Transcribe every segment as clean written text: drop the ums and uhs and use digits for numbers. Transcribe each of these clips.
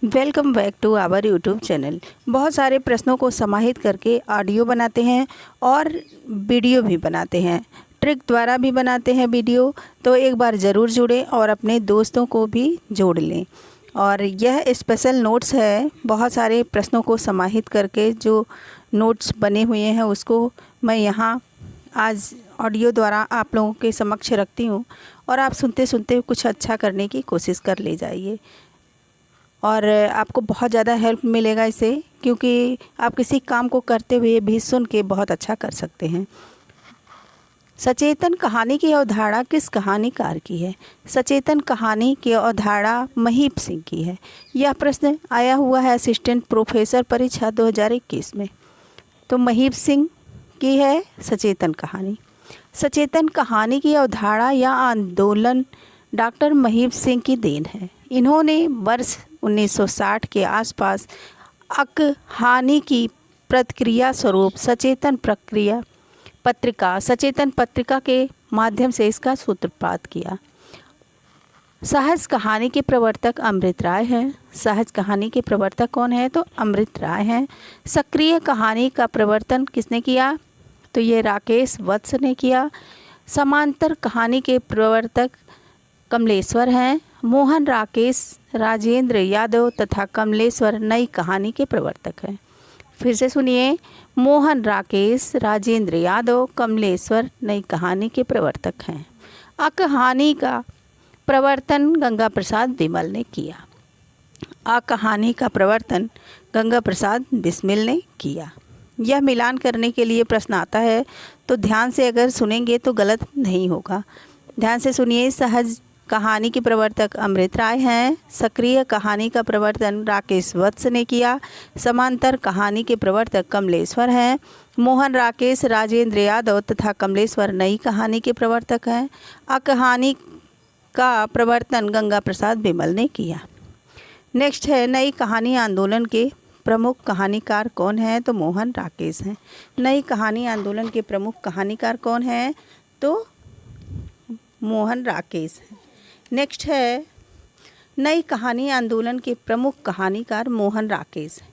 Welcome back to our YouTube channel. बहुत सारे प्रश्नों को समाहित करके ऑडियो बनाते हैं और वीडियो भी बनाते हैं, ट्रिक द्वारा भी बनाते हैं वीडियो। तो एक बार ज़रूर जुड़ें और अपने दोस्तों को भी जोड़ लें। और यह स्पेशल नोट्स है, बहुत सारे प्रश्नों को समाहित करके जो नोट्स बने हुए हैं उसको मैं यहाँ आज ऑडियो द्वारा आप लोगों के समक्ष रखती हूँ और आप सुनते सुनते कुछ अच्छा करने की कोशिश कर ले जाइए। और आपको बहुत ज़्यादा हेल्प मिलेगा इससे, क्योंकि आप किसी काम को करते हुए भी सुन के बहुत अच्छा कर सकते हैं। सचेतन कहानी की अवधारणा किस कहानीकार की है? सचेतन कहानी की अवधारणा महीप सिंह की है। यह प्रश्न आया हुआ है असिस्टेंट प्रोफेसर परीक्षा 2021 में। तो महीप सिंह की है सचेतन कहानी। सचेतन कहानी की अवधारणा या आंदोलन डॉक्टर महीप सिंह की देन है। इन्होंने वर्ष 1960 के आसपास कहानी की प्रतिक्रिया स्वरूप सचेतन पत्रिका के माध्यम से इसका सूत्रपात किया। सहज कहानी के प्रवर्तक अमृत राय हैं। सहज कहानी के प्रवर्तक कौन है? तो अमृत राय हैं। सक्रिय कहानी का प्रवर्तन किसने किया? तो ये राकेश वत्स ने किया। समांतर कहानी के प्रवर्तक कमलेश्वर हैं। मोहन राकेश राजेंद्र यादव तथा कमलेश्वर नई कहानी के प्रवर्तक हैं। फिर से सुनिए, मोहन राकेश राजेंद्र यादव कमलेश्वर नई कहानी के प्रवर्तक हैं। कहानी का प्रवर्तन गंगा प्रसाद बिमल ने किया। कहानी का प्रवर्तन गंगा प्रसाद बिस्मिल ने किया। यह मिलान करने के लिए प्रश्न आता है, तो ध्यान से अगर सुनेंगे तो गलत नहीं होगा। ध्यान से सुनिए। सहज कहानी के प्रवर्तक अमृत राय हैं। सक्रिय कहानी का प्रवर्तन राकेश वत्स ने किया। समांतर कहानी के प्रवर्तक कमलेश्वर हैं। मोहन राकेश राजेंद्र यादव तथा कमलेश्वर नई कहानी के प्रवर्तक हैं। कहानी का प्रवर्तन गंगा प्रसाद बिमल ने किया। नेक्स्ट है, नई कहानी आंदोलन के प्रमुख कहानीकार कौन है? तो मोहन राकेश हैं। नई कहानी आंदोलन के प्रमुख कहानीकार कौन है? तो मोहन राकेश हैं। नेक्स्ट है, नई कहानी आंदोलन के प्रमुख कहानीकार मोहन राकेश हैं।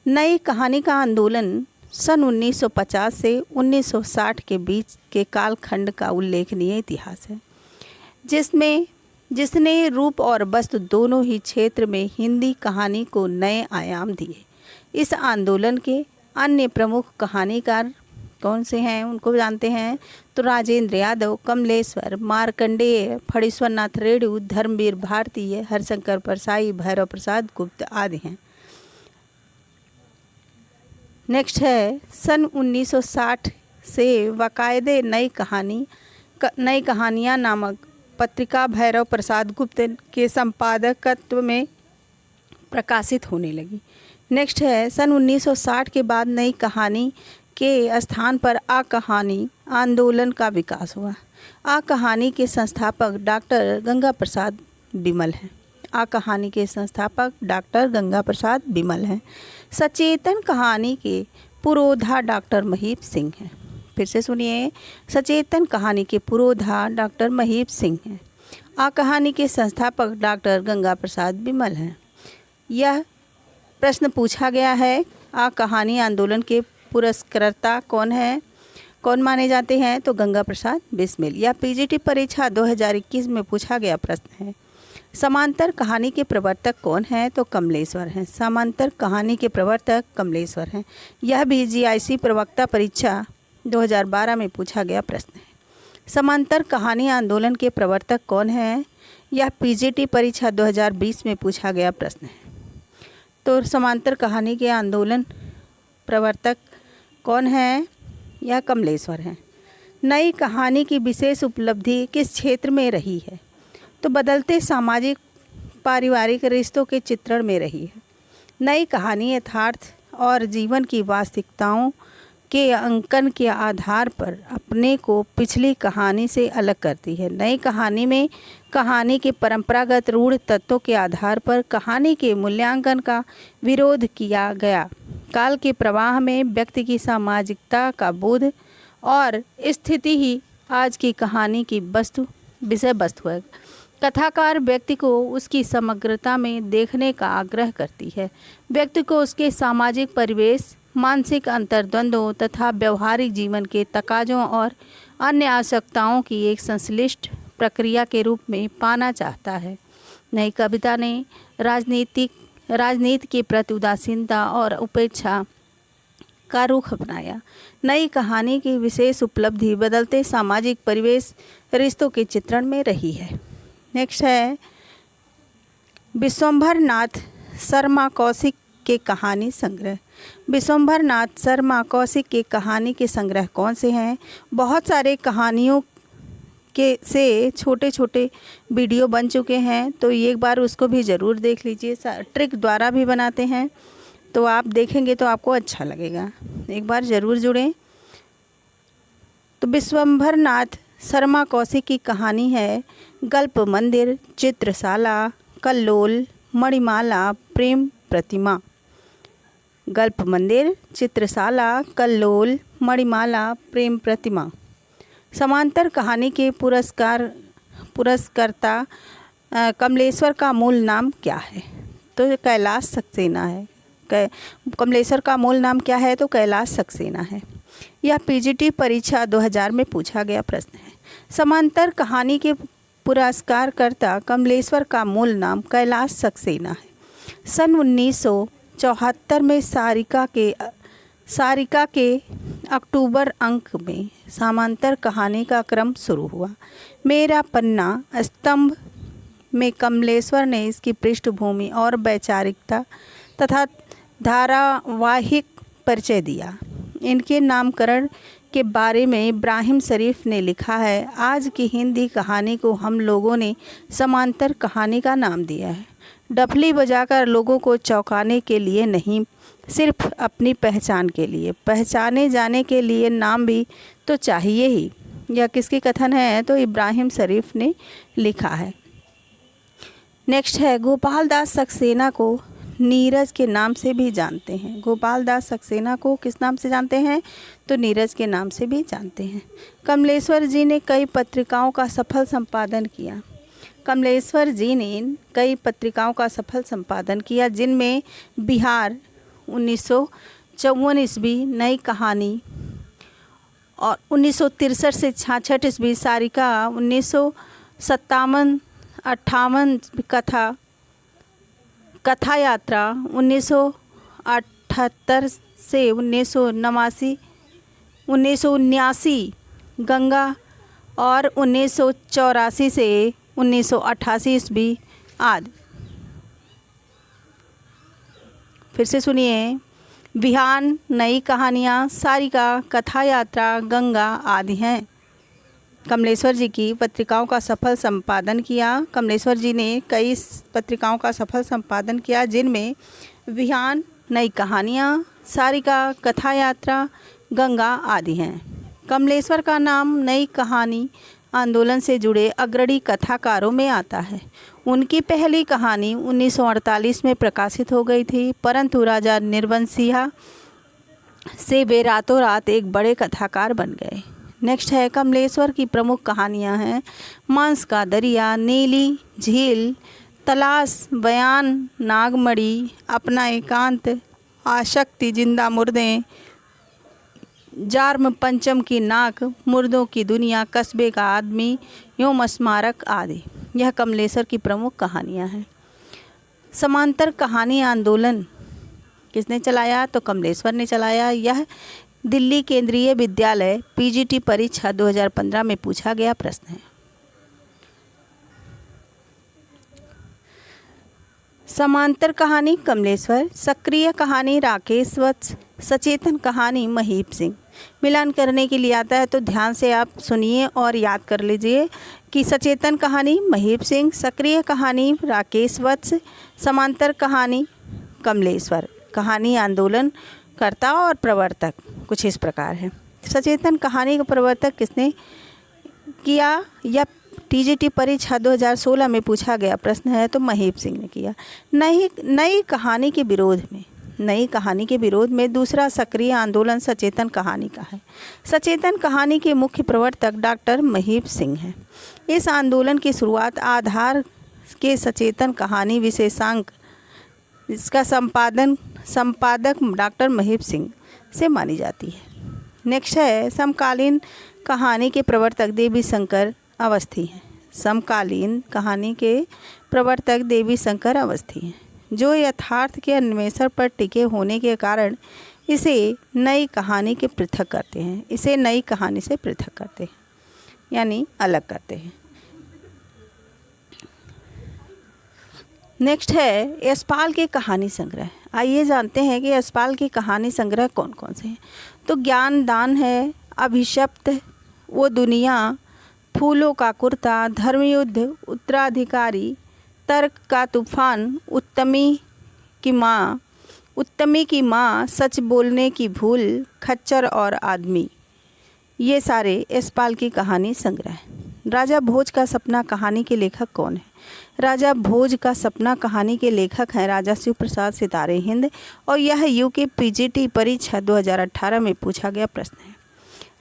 नई कहानी का आंदोलन सन 1950 से 1960 के बीच के कालखंड का उल्लेखनीय इतिहास है, जिसने रूप और वस्तु दोनों ही क्षेत्र में हिंदी कहानी को नए आयाम दिए। इस आंदोलन के अन्य प्रमुख कहानीकार कौन से हैं उनको जानते हैं। तो राजेंद्र यादव, कमलेश्वर, मार्कंडेय, फणीश्वरनाथ रेणु, धर्मवीर भारतीय, हरिशंकर परसाई, भैरव प्रसाद गुप्त आदि हैं। नेक्स्ट है, सन 1960 से बाकायदे नई कहानियाँ नामक पत्रिका भैरव प्रसाद गुप्त के संपादकत्व में प्रकाशित होने लगी। नेक्स्ट है, सन 1960 के बाद नई कहानी के स्थान पर कहानी आंदोलन का विकास हुआ। कहानी के संस्थापक डॉक्टर गंगा प्रसाद बिमल हैं। कहानी के संस्थापक डॉक्टर गंगा प्रसाद बिमल हैं। सचेतन कहानी के पुरोधा डॉक्टर महीप सिंह हैं। फिर से सुनिए, सचेतन कहानी के पुरोधा डॉक्टर महीप सिंह हैं। कहानी के संस्थापक डॉक्टर गंगा प्रसाद बिमल हैं। यह प्रश्न पूछा गया है, कहानी आंदोलन के पुरस्कर्ता कौन माने जाते हैं? तो गंगा प्रसाद बिस्मिल। यह पीजीटी परीक्षा 2021 में पूछा गया प्रश्न है। समांतर कहानी के प्रवर्तक कौन है? तो कमलेश्वर हैं। समांतर कहानी के प्रवर्तक कमलेश्वर हैं। यह भी जीआईसी प्रवक्ता परीक्षा 2012 में पूछा गया प्रश्न है। समांतर कहानी आंदोलन के प्रवर्तक कौन है? यह पीजीटी परीक्षा 2020 में पूछा गया प्रश्न है। तो समांतर कहानी के आंदोलन प्रवर्तक कौन है? यह कमलेश्वर हैं। नई कहानी की विशेष उपलब्धि किस क्षेत्र में रही है? तो बदलते सामाजिक पारिवारिक रिश्तों के चित्रण में रही है। नई कहानी यथार्थ और जीवन की वास्तविकताओं के अंकन के आधार पर अपने को पिछली कहानी से अलग करती है। नई कहानी में कहानी के परंपरागत रूढ़ तत्वों के आधार पर कहानी के मूल्यांकन का विरोध किया गया। काल के प्रवाह में व्यक्ति की सामाजिकता का बोध और स्थिति ही आज की कहानी की विषय वस्तु है। कथाकार व्यक्ति को उसकी समग्रता में देखने का आग्रह करती है। व्यक्ति को उसके सामाजिक परिवेश, मानसिक अंतर्द्वंद्वों तथा व्यवहारिक जीवन के तकाज़ों और अन्य आवश्यकताओं की एक संश्लिष्ट प्रक्रिया के रूप में पाना चाहता है। नई कविता ने राजनीति के प्रति उदासीनता और उपेक्षा का रुख अपनाया। नई कहानी की विशेष उपलब्धि बदलते सामाजिक परिवेश, रिश्तों के चित्रण में रही है। नेक्स्ट है विश्वंभर नाथ शर्मा कौशिक के कहानी संग्रह। विश्वंभर नाथ शर्मा कौशिक के कहानी के संग्रह कौन से हैं? बहुत सारे कहानियों के से छोटे छोटे वीडियो बन चुके हैं, तो एक बार उसको भी ज़रूर देख लीजिए। ट्रिक द्वारा भी बनाते हैं, तो आप देखेंगे तो आपको अच्छा लगेगा। एक बार ज़रूर जुड़ें। तो विश्वंभर नाथ शर्मा कौशिक की कहानी है गल्प मंदिर, चित्रशाला, कल्लोल, मणिमाला, प्रेम प्रतिमा। गल्प मंदिर, चित्रशाला, कल्लोल, मणिमाला, प्रेम प्रतिमा। समांतर कहानी के पुरस्कर्ता कमलेश्वर का मूल नाम क्या है? तो कैलाश सक्सेना है। कमलेश्वर का मूल नाम क्या है? तो कैलाश सक्सेना है। यह पीजीटी परीक्षा 2000 में पूछा गया प्रश्न है। समांतर कहानी के पुरस्कारकर्ता कमलेश्वर का मूल नाम कैलाश सक्सेना है। सन 1974 में सारिका के अक्टूबर अंक में समांतर कहानी का क्रम शुरू हुआ। मेरा पन्ना स्तंभ में कमलेश्वर ने इसकी पृष्ठभूमि और वैचारिकता तथा धारावाहिक परिचय दिया। इनके नामकरण के बारे में इब्राहिम शरीफ ने लिखा है, आज की हिंदी कहानी को हम लोगों ने समांतर कहानी का नाम दिया है। डफली बजाकर लोगों को चौंकाने के लिए नहीं, सिर्फ अपनी पहचान के लिए, पहचाने जाने के लिए नाम भी तो चाहिए ही। यह किसकी कथन है? तो इब्राहिम शरीफ ने लिखा है। नेक्स्ट है गोपाल दास सक्सेना को नीरज के नाम से भी जानते हैं। गोपाल दास सक्सेना को किस नाम से जानते हैं? तो नीरज के नाम से भी जानते हैं। कमलेश्वर जी ने कई पत्रिकाओं का सफल संपादन किया। कमलेश्वर जी ने कई पत्रिकाओं का सफल संपादन किया, जिनमें बिहार 1954 ईस्वी, नई कहानी, और 1963 से 66 ईस्वी सारिका, 1957-58 कथा यात्रा, 1978 से 1979 गंगा, और 1984 से 1988 ईस्वी आदि। फिर से सुनिए, विहान, नई कहानियाँ, सारिका, कथा यात्रा, गंगा आदि हैं। कमलेश्वर जी की पत्रिकाओं का सफल संपादन किया। कमलेश्वर जी ने कई पत्रिकाओं का सफल संपादन किया, जिनमें विहान, नई कहानियाँ, सारिका, कथा यात्रा, गंगा आदि हैं। कमलेश्वर का नाम नई कहानी आंदोलन से जुड़े अग्रणी कथाकारों में आता है। उनकी पहली कहानी 1948 में प्रकाशित हो गई थी, परंतु राजा निर्वंशिया से वे रातों रात एक बड़े कथाकार बन गए। नेक्स्ट है कमलेश्वर की प्रमुख कहानियां हैं मांस का दरिया, नीली झील, तलाश, बयान, नागमणि, अपना एकांत, आशक्ति, जिंदा मुर्दे, जार्म पंचम की नाक, मुर्दों की दुनिया, कस्बे का आदमी, योम स्मारक आदि। यह कमलेश्वर की प्रमुख कहानियां हैं। समांतर कहानी आंदोलन किसने चलाया? तो कमलेश्वर ने चलाया। यह दिल्ली केंद्रीय विद्यालय पीजीटी परीक्षा 2015 में पूछा गया प्रश्न है। समांतर कहानी कमलेश्वर, सक्रिय कहानी राकेश वत्स, सचेतन कहानी महीप सिंह। मिलान करने के लिए आता है तो ध्यान से आप सुनिए और याद कर लीजिए कि सचेतन कहानी महीप सिंह, सक्रिय कहानी राकेश वत्स, समांतर कहानी कमलेश्वर। कहानी आंदोलन कर्ता और प्रवर्तक कुछ इस प्रकार है। सचेतन कहानी का प्रवर्तक किसने किया? यह टीजीटी परीक्षा 2016 में पूछा गया प्रश्न है, तो महीप सिंह ने किया। नई कहानी के विरोध में, नई कहानी के विरोध में दूसरा सक्रिय आंदोलन सचेतन कहानी का है। सचेतन कहानी के मुख्य प्रवर्तक डॉक्टर महीप सिंह हैं। इस आंदोलन की शुरुआत आधार के सचेतन कहानी विशेषांक इसका संपादक डॉक्टर महीप सिंह से मानी जाती है। नेक्स्ट है समकालीन कहानी के प्रवर्तक देवी शंकर अवस्थी हैं। समकालीन कहानी के प्रवर्तक देवी शंकर अवस्थी हैं, जो यथार्थ के अन्वेषण पर टिके होने के कारण इसे नई कहानी के पृथक करते हैं। इसे नई कहानी से पृथक करते हैं, यानी अलग करते हैं। नेक्स्ट है यशपाल के कहानी संग्रह। आइए जानते हैं कि यशपाल के कहानी संग्रह कौन कौन से हैं। तो ज्ञान दान है, अभिशप्त, वो दुनिया, फूलों का कुर्ता, धर्मयुद्ध, उत्तराधिकारी, तर्क का तूफान, उत्तमी की माँ, सच बोलने की भूल, खच्चर और आदमी, ये सारे यशपाल की कहानी संग्रह हैं। राजा भोज का सपना कहानी के लेखक कौन है? राजा भोज का सपना कहानी के लेखक हैं राजा शिव प्रसाद सितारे हिंद, और यह यूके पीजीटी परीक्षा 2018 में पूछा गया प्रश्न है।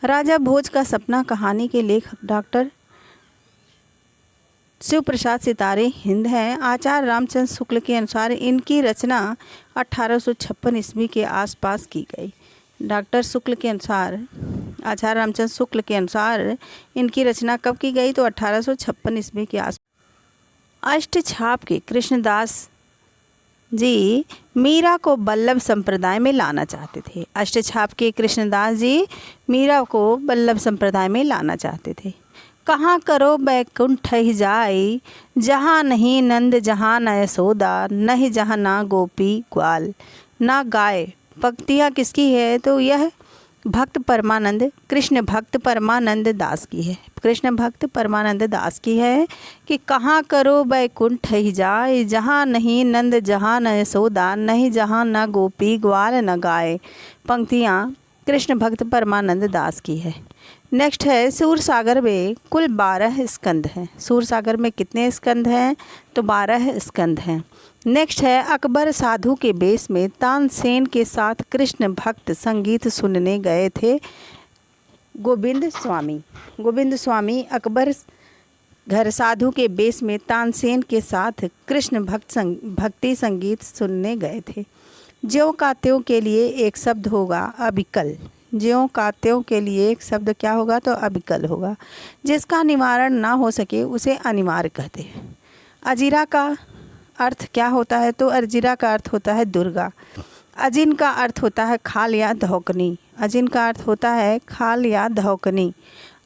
राजा भोज का सपना कहानी के लेखक डॉक्टर शिव प्रसाद सितारे हिंद हैं। आचार्य रामचंद्र शुक्ल के अनुसार इनकी रचना 1856 ईस्वी के आसपास की गई। डॉक्टर शुक्ल के अनुसार, आचार्य रामचंद्र शुक्ल के अनुसार इनकी रचना कब की गई? तो 1856 ईस्वी के आसपास। अष्टछाप के कृष्णदास जी मीरा को बल्लभ संप्रदाय में लाना चाहते थे। अष्टछाप के कृष्णदास जी मीरा को बल्लभ संप्रदाय में लाना चाहते थे। कहाँ करो बैकुंठ ही जाई, जहाँ नहीं नंद जहाँ न यशोदा, नहीं जहाँ ना गोपी ग्वाल ना गाय। पंक्तियाँ किसकी है? तो यह भक्त परमानंद, कृष्ण भक्त परमानंद दास की है। कृष्ण भक्त परमानंद दास की है कि कहाँ करो बैकुंठ ही जाए, जहाँ नहीं नंद जहाँ न यशोदा, नहीं जहाँ न गोपी ग्वाल न गाय। पंक्तियाँ कृष्ण भक्त परमानंद दास की है। नेक्स्ट है सूरसागर में कुल 12 स्कंद हैं। सूरसागर में कितने स्कंद हैं? तो 12 स्कंद हैं। नेक्स्ट है अकबर साधु के बेस में तानसेन के साथ कृष्ण भक्त संगीत सुनने गए थे। गोविंद स्वामी अकबर घर साधु के बेस में तानसेन के साथ कृष्ण भक्ति संगीत सुनने गए थे। ज्यों का त्यों के लिए एक शब्द होगा अबिकल। ज्यों का त्यों के लिए एक शब्द क्या होगा? तो अबिकल होगा। जिसका निवारण ना हो सके उसे अनिवार्य कहते हैं। अजीरा का अर्थ क्या होता है? तो अजीरा का अर्थ होता है दुर्गा। अजिन का अर्थ होता है खाल या धौकनी। अजिन का अर्थ होता है खाल या धौकनी।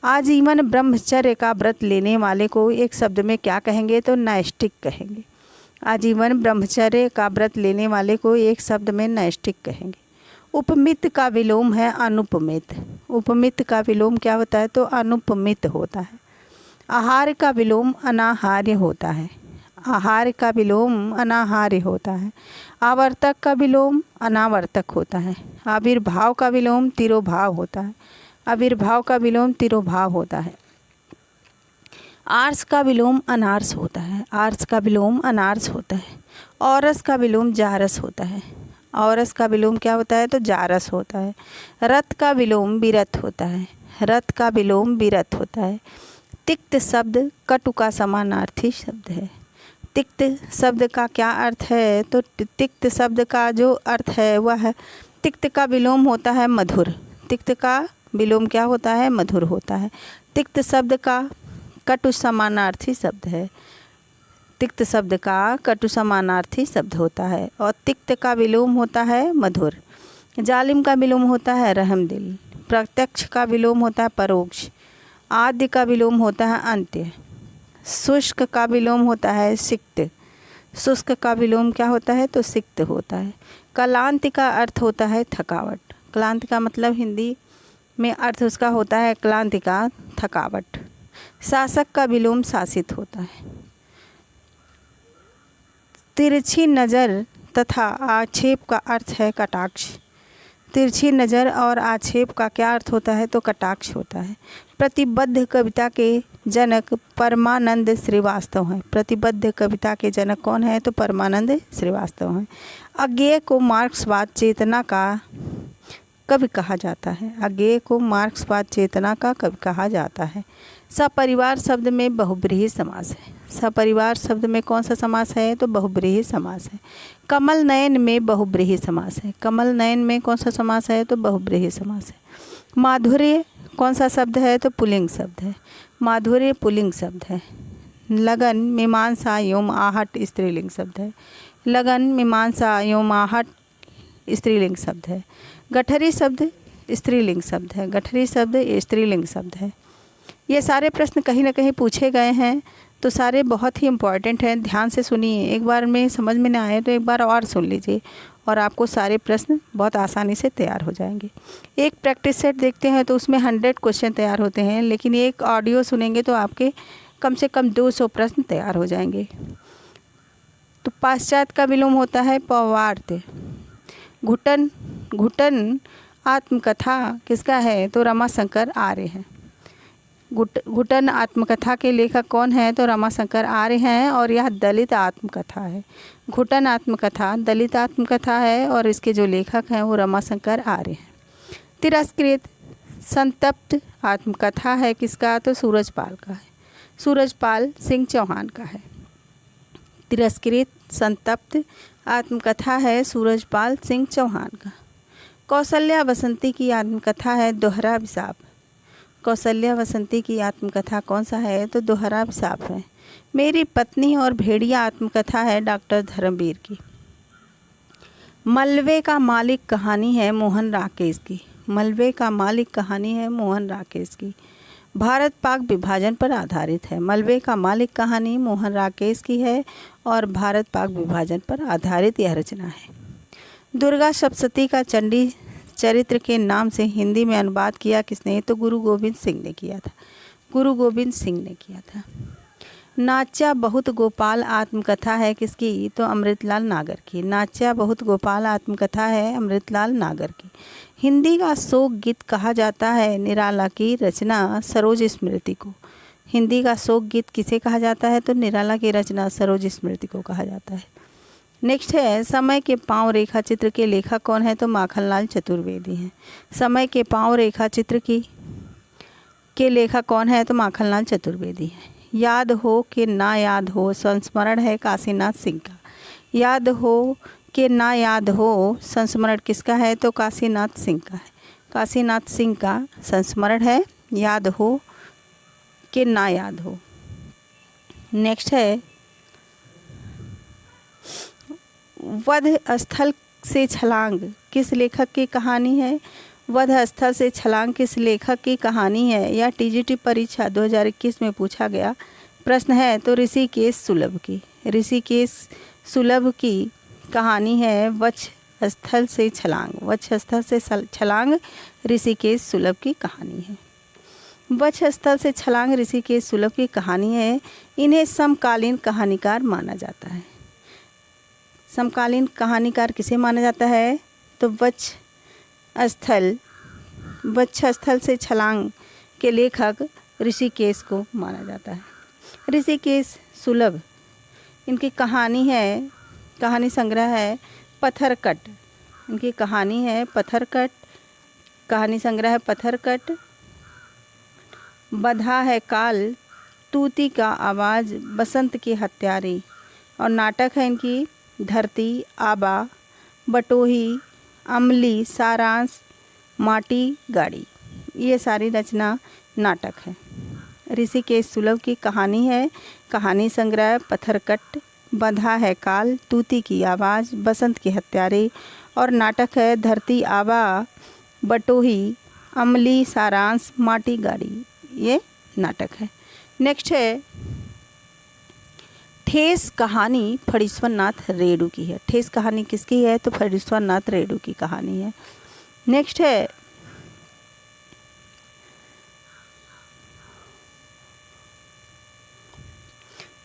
आजीवन ब्रह्मचर्य का व्रत लेने वाले को एक शब्द में क्या कहेंगे? तो नैष्टिक कहेंगे। आजीवन ब्रह्मचर्य का व्रत लेने वाले को एक शब्द में नैष्टिक कहेंगे। उपमित का विलोम है अनुपमित। उपमित का विलोम क्या होता है? तो अनुपमित होता है। आहार का विलोम अनाहार्य होता है। आहार का विलोम अनाहार्य होता है। आवर्तक का विलोम अनावर्तक होता है। आविर्भाव का विलोम तिरोभाव होता है। आविर्भाव का विलोम तिरोभाव होता है। आर्स का विलोम अनार्स होता है। आर्स का विलोम अनार्स होता है। औरस का विलोम जारस होता है। औरस का विलोम क्या होता है? तो जारस होता है। रथ का विलोम विरत होता है। रथ का विलोम विरत होता है। तिक्त शब्द कटु का समानार्थी शब्द है। तिक्त शब्द का क्या अर्थ है? तो तिक्त शब्द का जो अर्थ है वह है तिक्त का विलोम होता है मधुर। तिक्त का विलोम क्या होता है? मधुर होता है। तिक्त शब्द का कटु समानार्थी शब्द है। तिक्त शब्द का कटु समानार्थी शब्द होता है। और तिक्त का विलोम होता है मधुर। जालिम का विलोम होता है रहमदिल। प्रत्यक्ष का विलोम होता है परोक्ष। आद्य का विलोम होता है अंत्य। शुष्क का विलोम होता है सिक्त। शुष्क का विलोम क्या होता है? तो सिक्त होता है। क्लांति का अर्थ होता है थकावट। क्लांति का मतलब हिंदी में अर्थ उसका होता है क्लांति का थकावट। शासक का विलोम शासित होता है। तिरछी नज़र तथा आक्षेप का अर्थ है कटाक्ष। तिरछी नज़र और आक्षेप का क्या अर्थ होता है? तो कटाक्ष होता है। प्रतिबद्ध कविता के जनक परमानंद श्रीवास्तव हैं। प्रतिबद्ध कविता के जनक कौन है? तो परमानंद श्रीवास्तव हैं। अज्ञेय को मार्क्सवाद चेतना का कवि कहा जाता है। अज्ञेय को मार्क्सवाद चेतना का कवि कहा जाता है। सपरिवार शब्द में बहुब्रीहि समास है। सपरिवार शब्द में कौन सा समास है? तो बहुब्रीहि समास है। कमल नयन में बहुब्रीहि समास है। कमल नयन में कौन सा समास है? तो बहुब्रीहि समास है। माधुर्य कौन सा शब्द है? तो पुल्लिंग शब्द है। माधुर्य पुल्लिंग शब्द है। लगन मीमांसा एवं आहट स्त्रीलिंग शब्द है। लगन मीमांसा एवं आहट स्त्रीलिंग शब्द है। गठरी शब्द स्त्रीलिंग शब्द है। गठरी शब्द स्त्रीलिंग शब्द है। ये सारे प्रश्न कहीं ना कहीं पूछे गए हैं, तो सारे बहुत ही इम्पॉर्टेंट हैं। ध्यान से सुनिए, एक बार में समझ में ना आए तो एक बार और सुन लीजिए और आपको सारे प्रश्न बहुत आसानी से तैयार हो जाएंगे। एक प्रैक्टिस सेट देखते हैं तो उसमें 100 क्वेश्चन तैयार होते हैं, लेकिन एक ऑडियो सुनेंगे तो आपके कम से कम 200 प्रश्न तैयार हो जाएंगे। तो पाश्चात्य का विलोम होता है पवार्थ। घुटन घुटन आत्मकथा किसका है? तो रमाशंकर आर्य है। घुटन आत्मकथा के लेखक कौन है? तो रमाशंकर आर्य हैं और यह दलित आत्मकथा है। घुटन आत्मकथा दलित आत्मकथा है और इसके जो लेखक हैं वो रमाशंकर आर्य हैं। तिरस्कृत संतप्त आत्मकथा है किसका? तो सूरजपाल का है। सूरजपाल सिंह चौहान का है। तिरस्कृत संतप्त आत्मकथा है सूरजपाल सिंह चौहान का। कौशल्या बसंती की आत्मकथा है दोहरा विशाप। कौशल्या बसंती की आत्मकथा कौन सा है? तो दोहरा विशाप है। मेरी पत्नी और भेड़िया आत्मकथा है डॉक्टर धर्मवीर की। मलबे का मालिक कहानी है मोहन राकेश की। मलबे का मालिक कहानी है मोहन राकेश की। भारत पाक विभाजन पर आधारित है। मलबे का मालिक कहानी मोहन राकेश की है और भारत पाक विभाजन पर आधारित यह रचना है। दुर्गा सप्तशती का चंडी चरित्र के नाम से हिंदी में अनुवाद किया किसने? तो गुरु गोविंद सिंह ने किया था। गुरु गोविंद सिंह ने किया था। नाच्या बहुत गोपाल आत्मकथा है किसकी? तो अमृतलाल नागर की। नाच्या बहुत गोपाल आत्मकथा है अमृतलाल नागर की। हिंदी का शोक गीत कहा जाता है निराला की रचना सरोज स्मृति को। हिंदी का शोक गीत किसे कहा जाता है? तो निराला की रचना सरोज स्मृति को कहा जाता है। नेक्स्ट है समय के पाँव रेखा चित्र के लेखक कौन है? तो माखनलाल चतुर्वेदी हैं। समय के पाँव रेखा चित्र के लेखक कौन है? तो माखनलाल चतुर्वेदी हैं। याद हो कि ना याद हो संस्मरण है काशीनाथ सिंह का। याद हो कि ना याद हो संस्मरण किसका है? तो काशीनाथ सिंह का है। काशीनाथ सिंह का संस्मरण है याद हो कि ना याद हो। नेक्स्ट है वध स्थल से छलांग किस लेखक की कहानी है? वध स्थल से छलांग किस लेखक की कहानी है? यह टीजीटी परीक्षा 2021 में पूछा गया प्रश्न है। तो ऋषिकेश सुलभ की। ऋषिकेश सुलभ की कहानी है वक्ष स्थल से छलांग। वक्ष स्थल से छलांग ऋषिकेश सुलभ की कहानी है। वक्ष स्थल से छलांग ऋषिकेश सुलभ की कहानी है। इन्हें समकालीन कहानीकार माना जाता है। समकालीन कहानीकार किसे माना जाता है? तो वक्ष स्थल से छलांग के लेखक ऋषिकेश को माना जाता है। ऋषिकेश सुलभ इनकी कहानी है, कहानी संग्रह है पत्थरकट। इनकी कहानी है पत्थरकट, कहानी संग्रह है पत्थरकट। बधा है काल, तूती का आवाज़, बसंत की हत्यारी और नाटक है इनकी धरती आबा, बटोही, अमली, सारांश, माटी गाड़ी। ये सारी रचना नाटक है। ऋषिकेश सुलभ की कहानी है कहानी संग्रह पत्थरकट। बंधा है काल, तूती की आवाज़, बसंत की हत्यारे और नाटक है धरती आबा, बटोही, अमली, सारांश, माटी गाड़ी। ये नाटक है। नेक्स्ट है ठेस कहानी फणीश्वर नाथ रेणु की है। ठेस कहानी किसकी है? तो फणीश्वर नाथ रेणु की कहानी है। नेक्स्ट है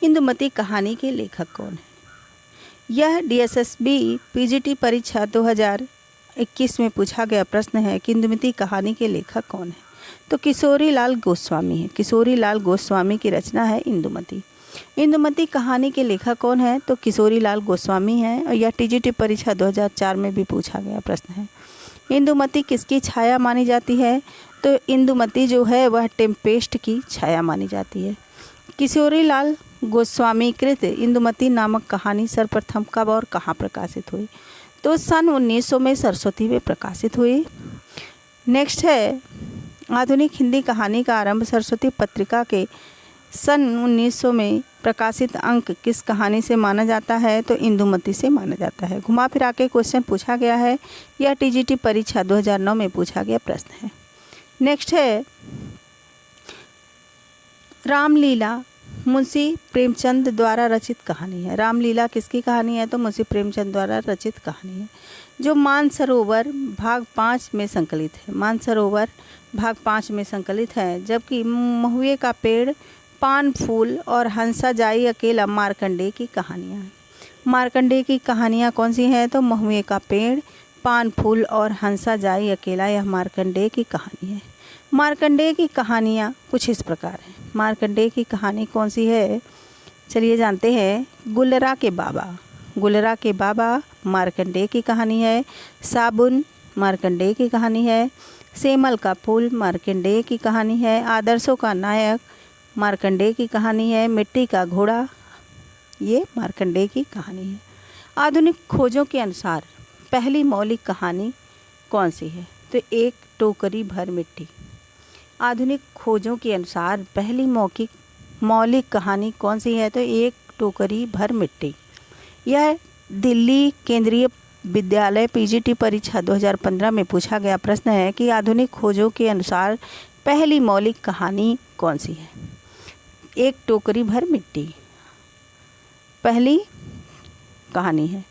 इंदुमती कहानी के लेखक कौन है? यह DSSB PGT परीक्षा 2000 2021 में पूछा गया प्रश्न है कि इंदुमती कहानी के लेखक कौन है? तो किशोरी लाल गोस्वामी है। किशोरी लाल गोस्वामी की रचना है इंदुमती। इंदुमती कहानी के लेखक कौन है? तो किशोरी लाल गोस्वामी है और यह टीजीटी परीक्षा 2004 में भी पूछा गया प्रश्न है। इंदुमती किसकी छाया मानी जाती है? तो इंदुमती जो है वह टेम्पेस्ट की छाया मानी जाती है। किशोरी लाल गोस्वामी कृत इंदुमती नामक कहानी सर्वप्रथम कब और कहाँ प्रकाशित हुई? तो सन 1900 में सरस्वती में प्रकाशित हुई। नेक्स्ट है, आधुनिक हिंदी कहानी का आरंभ सरस्वती पत्रिका के सन 1900 में प्रकाशित अंक किस कहानी से माना जाता है? तो इंदुमती से माना जाता है। घुमा फिरा के क्वेश्चन पूछा गया है, यह टीजीटी परीक्षा 2009 में पूछा गया प्रश्न है। नेक्स्ट है, रामलीला मुंशी प्रेमचंद द्वारा रचित कहानी है। रामलीला किसकी कहानी है? तो मुंशी प्रेमचंद द्वारा रचित कहानी है, जो मानसरोवर भाग 5 में संकलित है। मानसरोवर भाग 5 में संकलित है। जबकि महुए का पेड़, पान फूल और हंसा जाई अकेला मार्कंडेय की कहानियाँ हैं। मार्कंडेय की कहानियाँ कौन सी हैं? तो महुए का पेड़, पान फूल और हंसा जाई अकेला, यह मार्कंडेय की कहानी है। मार्कंडेय की कहानियाँ कुछ इस प्रकार हैं। मार्कंडेय की कहानी कौन सी है? चलिए जानते हैं। गुलरा के बाबा, गुलरा के बाबा मार्कंडेय की कहानी है। साबुन मार्कंडेय की कहानी है। सेमल का फूल मार्कंडेय की कहानी है। आदर्शों का नायक मार्कंडेय की कहानी है। मिट्टी का घोड़ा, ये मार्कंडेय की कहानी है। आधुनिक खोजों के अनुसार पहली मौलिक कहानी कौन सी है? तो एक टोकरी भर मिट्टी। आधुनिक खोजों के अनुसार पहली मौलिक कहानी कौन सी है? तो एक टोकरी भर मिट्टी। यह दिल्ली केंद्रीय विद्यालय पीजीटी परीक्षा 2015 में पूछा गया प्रश्न है कि आधुनिक खोजों के अनुसार पहली मौलिक कहानी कौन सी है? एक टोकरी भर मिट्टी पहली कहानी है,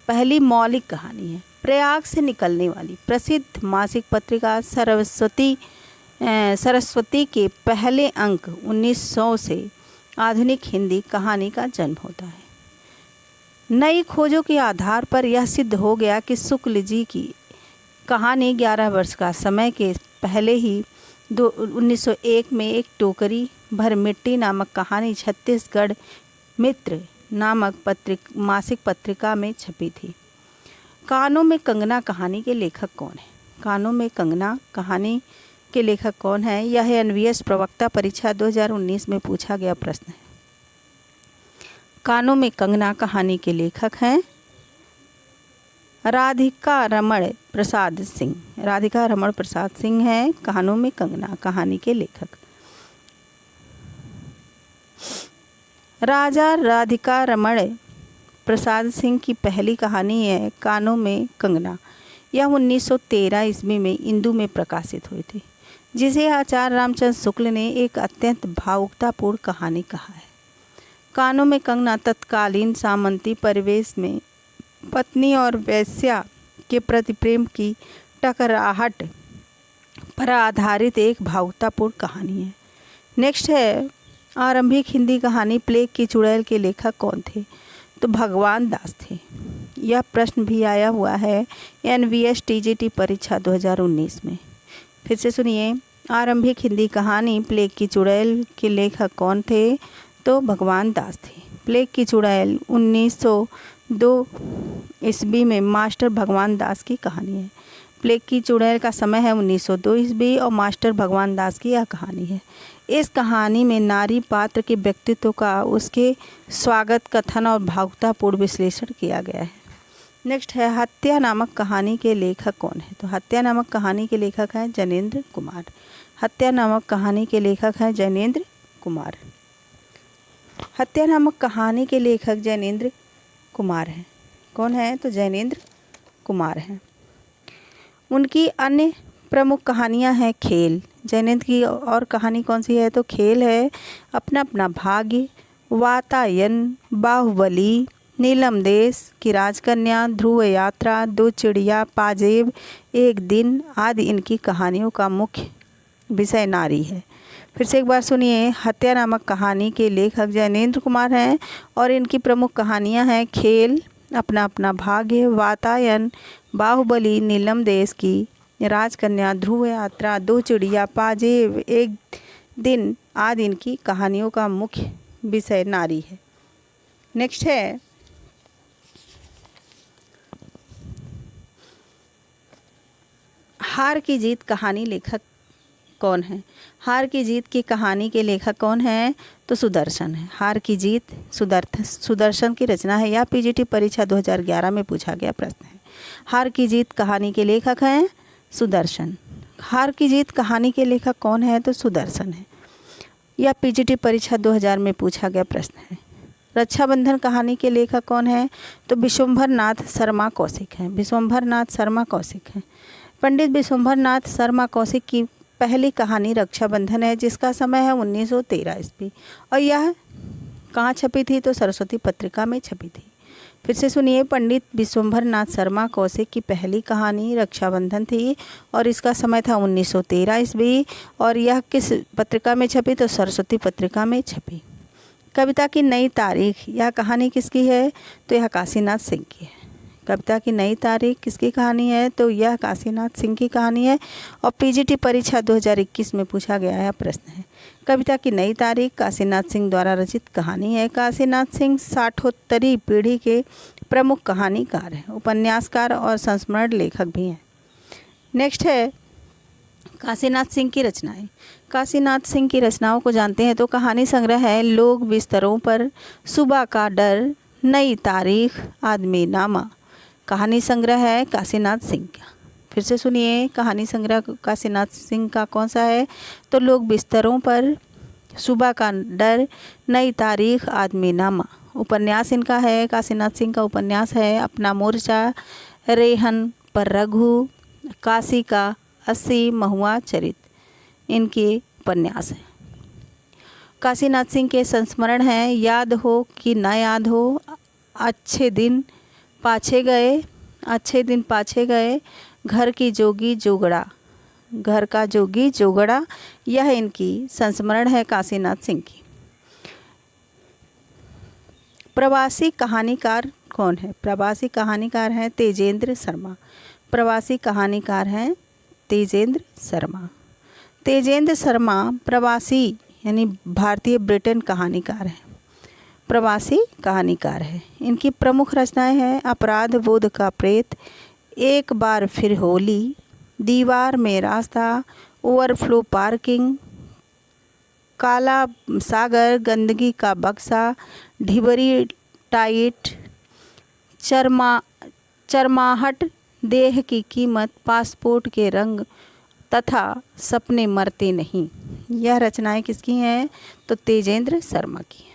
पहली मौलिक कहानी है। प्रयाग से निकलने वाली प्रसिद्ध मासिक पत्रिका सरस्वती के पहले अंक 1900 से आधुनिक हिंदी कहानी का जन्म होता है। नई खोजों के आधार पर यह सिद्ध हो गया कि शुक्ल जी की कहानी 11 वर्ष का समय के पहले ही 1901 में एक टोकरी भर मिट्टी नामक कहानी छत्तीसगढ़ मित्र नामक मासिक पत्रिका में छपी थी। कानों में कंगना कहानी के लेखक कौन है? कानों में कंगना कहानी के लेखक कौन है? यह एनवीएस प्रवक्ता परीक्षा 2019 में पूछा गया प्रश्न है। कानों में कंगना कहानी के लेखक हैं राधिका रमण प्रसाद सिंह। राधिका रमण प्रसाद सिंह हैं कानों में कंगना कहानी के लेखक। राजा राधिका रमण प्रसाद सिंह की पहली कहानी है कानों में कंगना। यह 1913 ईस्वी में इंदू में प्रकाशित हुई थी, जिसे आचार्य रामचंद्र शुक्ल ने एक अत्यंत भावुकतापूर्ण कहानी कहा है। कानों में कंगना तत्कालीन सामंती परिवेश में पत्नी और वेश्या के प्रति प्रेम की टकराहट पर आधारित एक भावुकतापूर्ण कहानी है। नेक्स्ट है, आरंभिक हिंदी कहानी प्लेग की चुड़ैल के लेखक कौन थे? तो भगवान दास थे। यह प्रश्न भी आया हुआ है एनवीएस टीजीटी परीक्षा 2019 में। फिर से सुनिए, आरंभिक हिंदी कहानी प्लेग की चुड़ैल के लेखक कौन थे? तो भगवान दास थे। प्लेग की चुड़ैल 1902 ईस्वी में मास्टर भगवान दास की कहानी है। प्लेग की चुड़ैल का समय है 1902 ईस्वी और मास्टर भगवान दास की यह कहानी है। इस कहानी में नारी पात्र के व्यक्तित्व का उसके स्वागत कथन और भावुकतापूर्ण विश्लेषण किया गया है। नेक्स्ट है, हत्या नामक कहानी के लेखक कौन है? तो हत्या नामक कहानी के लेखक हैं जैनेन्द्र कुमार। हत्या नामक कहानी के लेखक हैं जैनेन्द्र कुमार। हत्या नामक कहानी के लेखक जैनेन्द्र कुमार हैं। कौन है? तो जैनेन्द्र कुमार हैं। उनकी अन्य प्रमुख कहानियां हैं खेल। जैनेन्द्र की और कहानी कौन सी है? तो खेल है, अपना अपना भाग्य, वातायन, बाहुबली, नीलम देश की राजकन्या, ध्रुव यात्रा, दो चिड़िया, पाजेब, एक दिन आदि इनकी कहानियों का मुख्य विषय नारी है। फिर से एक बार सुनिए, हत्या नामक कहानी के लेखक जैनेन्द्र कुमार हैं और इनकी प्रमुख कहानियां हैं खेल, अपना अपना भाग्य, वातायन, बाहुबली, नीलम देश की राजकन्या, ध्रुव यात्रा, दो चिड़िया, पाजेब, एक दिन आदि इनकी कहानियों का मुख्य विषय नारी है। नेक्स्ट है हार की जीत कहानी लेखक कौन है? हार की जीत की कहानी के लेखक कौन है? तो सुदर्शन है। हार की जीत सुदर्शन की रचना है। यह पीजीटी परीक्षा 2011 में पूछा गया प्रश्न है। हार की जीत कहानी के लेखक हैं सुदर्शन। हार की जीत कहानी के लेखक कौन है? तो सुदर्शन है। यह पीजीटी परीक्षा 2000 में पूछा गया प्रश्न है। रक्षाबंधन कहानी के लेखक कौन है? तो विश्वंभर नाथ शर्मा कौशिक हैं। विश्वंभर नाथ शर्मा कौशिक हैं। पंडित विश्वंभर नाथ शर्मा कौशिक की पहली कहानी रक्षाबंधन है, जिसका समय है 1913 ईस्वी, और यह कहाँ छपी थी? तो सरस्वती पत्रिका में छपी थी। फिर से सुनिए, पंडित विश्वंभर नाथ शर्मा कौशिक की पहली कहानी रक्षाबंधन थी और इसका समय था 1913 ईस्वी, और यह किस पत्रिका में छपी? तो सरस्वती पत्रिका में छपी। कविता की नई तारीख, यह कहानी किसकी है? तो यह काशीनाथ सिंह की है। कविता की नई तारीख किसकी कहानी है? तो यह काशीनाथ सिंह की कहानी है और पीजीटी परीक्षा 2021 में पूछा गया है प्रश्न है। कविता की नई तारीख काशीनाथ सिंह द्वारा रचित कहानी है। काशीनाथ सिंह 60वीं पीढ़ी के प्रमुख कहानीकार हैं, उपन्यासकार और संस्मरण लेखक भी हैं। नेक्स्ट है काशीनाथ सिंह की रचनाएं। काशीनाथ सिंह की रचनाओं को जानते हैं तो कहानी संग्रह है लोग बिस्तरों पर, सुबह का डर, नई तारीख, आदमी नामा। कहानी संग्रह है काशीनाथ सिंह का। फिर से सुनिए, कहानी संग्रह काशीनाथ सिंह का कौन सा है? तो लोग बिस्तरों पर, सुबह का डर, नई तारीख, आदमी नामा। उपन्यास इनका है, काशीनाथ सिंह का उपन्यास है अपना मोर्चा, रेहन पर रघु, काशी का 80, महुआ चरित, इनके उपन्यास हैं। काशीनाथ सिंह के संस्मरण हैं याद हो कि ना याद हो, अच्छे दिन पाछे गए, अच्छे दिन पाछे गए, घर की जोगी जोगड़ा, घर का जोगी जोगड़ा, यह इनकी संस्मरण है काशीनाथ सिंह की। प्रवासी कहानीकार कौन है? प्रवासी कहानीकार हैं तेजेंद्र शर्मा। प्रवासी कहानीकार हैं तेजेंद्र शर्मा। तेजेंद्र शर्मा प्रवासी यानी भारतीय ब्रिटेन कहानीकार हैं। प्रवासी कहानीकार है। इनकी प्रमुख रचनाएं हैं अपराध बोध का प्रेत, एक बार फिर होली, दीवार में रास्ता, ओवरफ्लो पार्किंग, काला सागर, गंदगी का बक्सा, ढिबरी टाइट, चरमाहट, देह की कीमत, पासपोर्ट के रंग तथा सपने मरते नहीं। यह रचनाएं किसकी हैं? तो तेजेंद्र शर्मा की हैं।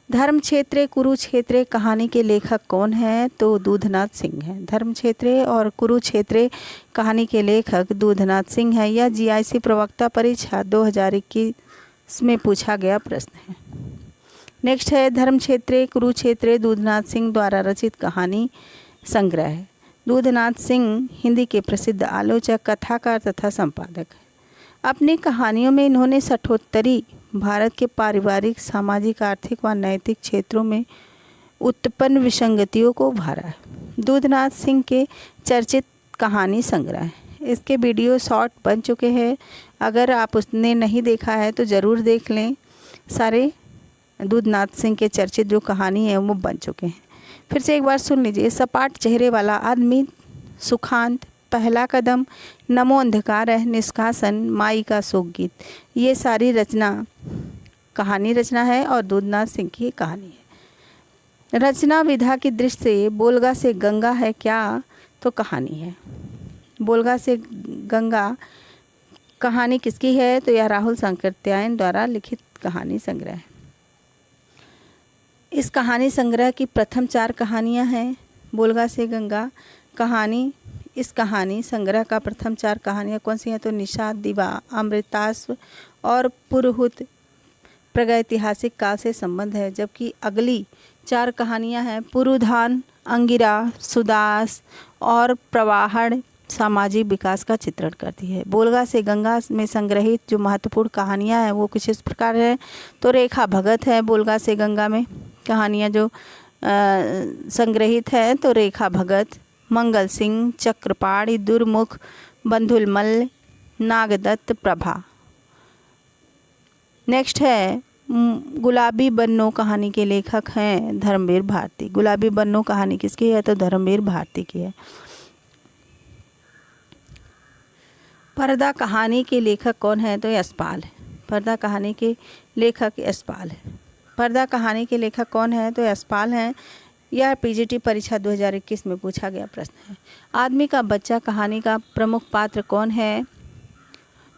धर्मक्षेत्रे कुरुक्षेत्रे कहानी के लेखक कौन हैं? तो दूधनाथ सिंह हैं। धर्मक्षेत्रे और कुरुक्षेत्रे कहानी के लेखक दूधनाथ सिंह हैं। यह जीआईसी प्रवक्ता परीक्षा 2021 में पूछा गया प्रश्न है। नेक्स्ट है धर्मक्षेत्रे कुरुक्षेत्रे दूधनाथ सिंह द्वारा रचित कहानी संग्रह है। दूधनाथ सिंह हिंदी के प्रसिद्ध आलोचक, कथाकार तथा संपादक हैं। अपनी कहानियों में इन्होंने 60वीं भारत के पारिवारिक, सामाजिक, आर्थिक व नैतिक क्षेत्रों में उत्पन्न विसंगतियों को उभारा है। दूधनाथ सिंह के चर्चित कहानी संग्रह है। इसके वीडियो शॉर्ट बन चुके हैं, अगर आप उसने नहीं देखा है तो ज़रूर देख लें। सारे दूधनाथ सिंह के चर्चित जो कहानी है वो बन चुके हैं। फिर से एक बार सुन लीजिए। सपाट चेहरे वाला आदमी, सुखांत, पहला कदम, नमो अंधकार है, निष्कासन, माई का शोक गीत, ये सारी कहानी रचना है और दूधनाथ सिंह की कहानी है। रचना विधा की दृष्टि से बोलगा से गंगा है क्या? तो कहानी है। बोलगा से गंगा कहानी किसकी है? तो यह राहुल सांकृत्यायन द्वारा लिखित कहानी संग्रह है। इस कहानी संग्रह की प्रथम 4 कहानियां हैं बोलगा से गंगा कहानी। इस कहानी संग्रह का प्रथम 4 कहानियाँ कौन सी हैं? तो निषाद, दिवा, अमृतास्व और पुरहुत प्रागैतिहासिक काल से संबंध है, जबकि अगली 4 कहानियाँ हैं पुरुधान, अंगिरा, सुदास और प्रवाहण सामाजिक विकास का चित्रण करती है। बोलगा से गंगा में संग्रहित जो महत्वपूर्ण कहानियाँ हैं वो कुछ इस प्रकार हैं। तो रेखा भगत है बोलगा से गंगा में कहानियाँ जो संग्रहित है? तो रेखा भगत, मंगल सिंह, चक्रपाणि, दुर्मुख, बंधुलमल, नागदत्त, प्रभा। नेक्स्ट है गुलाबी बन्नो कहानी के लेखक हैं धर्मवीर भारती। गुलाबी बन्नो कहानी किसकी है? तो धर्मवीर भारती की है। पर्दा कहानी के लेखक कौन है? तो यशपाल है। पर्दा कहानी के लेखक यशपाल है। पर्दा कहानी के लेखक कौन है? तो यशपाल हैं। यह पीजीटी परीक्षा 2021 में पूछा गया प्रश्न है। आदमी का बच्चा कहानी का प्रमुख पात्र कौन है?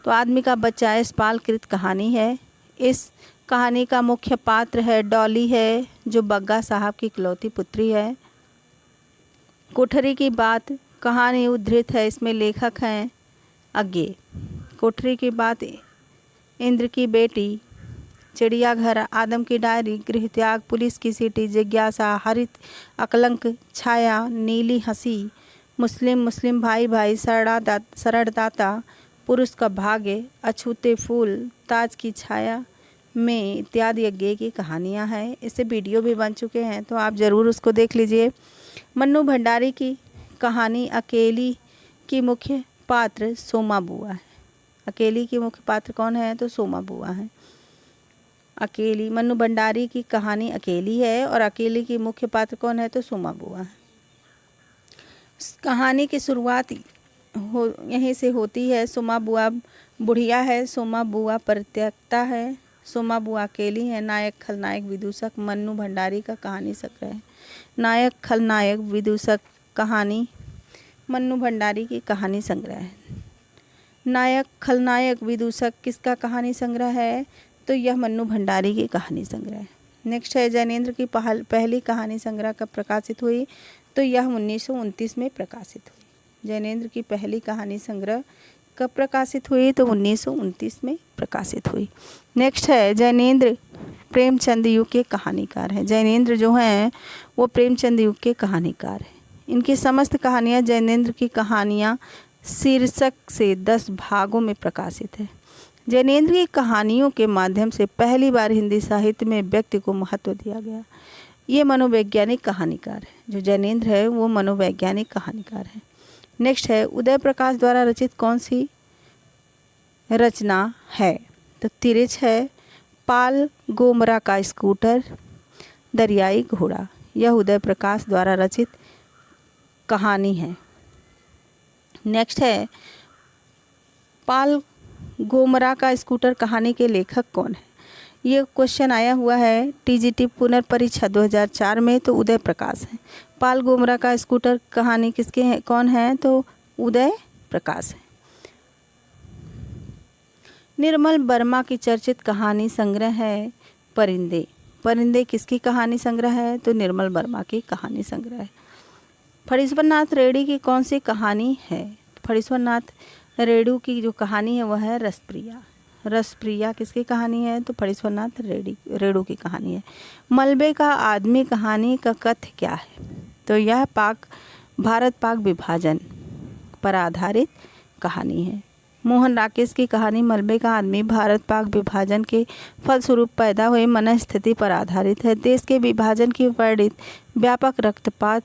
तो आदमी का बच्चा यशपाल कृत कहानी है। इस कहानी का मुख्य पात्र है डॉली है, जो बग्गा साहब की इकलौती पुत्री है। कोठरी की बात कहानी उद्धृत है, इसमें लेखक हैं अज्ञे। कोठरी की बात, इंद्र की बेटी, चिड़ियाघर, आदम की डायरी, गृह त्याग, पुलिस की सीटी, जिज्ञासा, हरित अकलंक, छाया, नीली हंसी, मुस्लिम भाई भाई, सरड़दाता, पुरुष का भाग्य, अछूते फूल, ताज की छाया में इत्यादि अज्ञे की कहानियाँ हैं। इससे वीडियो भी बन चुके हैं, तो आप ज़रूर उसको देख लीजिए। मन्नू भंडारी की कहानी अकेली की मुख्य पात्र सोमा बुआ है। अकेली की मुख्य पात्र कौन है? तो सोमा बुआ है। अकेली, मन्नू भंडारी की कहानी अकेली है और अकेली की मुख्य पात्र कौन है? तो सोमा बुआ है। कहानी की शुरुआत यहीं से होती है। सोमा बुआ बुढ़िया है, सोमा बुआ परित्यक्ता है, सोमा बुआ अकेली है। नायक खलनायक विदूषक मन्नू भंडारी का कहानी संग्रह है। नायक खलनायक विदूषक कहानी मन्नू भंडारी की कहानी संग्रह है। नायक खलनायक विदूषक किसका कहानी संग्रह है? तो यह मन्नू भंडारी की कहानी संग्रह है। नेक्स्ट है जैनेन्द्र की पहली कहानी संग्रह कब प्रकाशित हुई? तो यह 1929 में प्रकाशित हुई। जैनेन्द्र की पहली कहानी संग्रह कब प्रकाशित हुई? तो 1929 में प्रकाशित हुई। नेक्स्ट है जैनेन्द्र प्रेमचंद युग के कहानीकार हैं। जैनेन्द्र जो हैं वो प्रेमचंद युग के कहानीकार हैं। इनकी समस्त कहानियाँ जैनेन्द्र की कहानियाँ शीर्षक से 10 भागों में प्रकाशित है। जैनेन्द्र की कहानियों के माध्यम से पहली बार हिंदी साहित्य में व्यक्ति को महत्व दिया गया। ये मनोवैज्ञानिक कहानीकार है। जो जैनेन्द्र है वो मनोवैज्ञानिक कहानीकार है। नेक्स्ट है उदय प्रकाश द्वारा रचित कौन सी रचना है? तो तिरछ है पाल गोमरा का स्कूटर, दरियाई घोड़ा। यह उदय प्रकाश द्वारा रचित कहानी है। नेक्स्ट है पाल गोमरा का स्कूटर कहानी के लेखक कौन है? ये क्वेश्चन आया हुआ है टीजीटी पुनर्परीक्षा 2004 में, तो उदय प्रकाश है। पाल गोमरा का स्कूटर कहानी किसके हैं, कौन है? तो उदय प्रकाश है। निर्मल वर्मा की चर्चित कहानी संग्रह है परिंदे। परिंदे किसकी कहानी संग्रह है? तो निर्मल वर्मा की कहानी संग्रह है। फणीश्वर नाथ रेड्डी की कौन सी कहानी है? फणीश्वर नाथ रेड्डी की जो कहानी है वह है रसप्रिया। रसप्रिया किसकी कहानी है? तो फणीश्वर नाथ रेड्डी की कहानी है। मलबे का आदमी कहानी का कथ्य क्या है? तो यह भारत पाक विभाजन पर आधारित कहानी है। मोहन राकेश की कहानी मलबे का आदमी भारत पाक विभाजन के फलस्वरूप पैदा हुए मनस्थिति पर आधारित है। देश के विभाजन की वर्णित व्यापक रक्तपात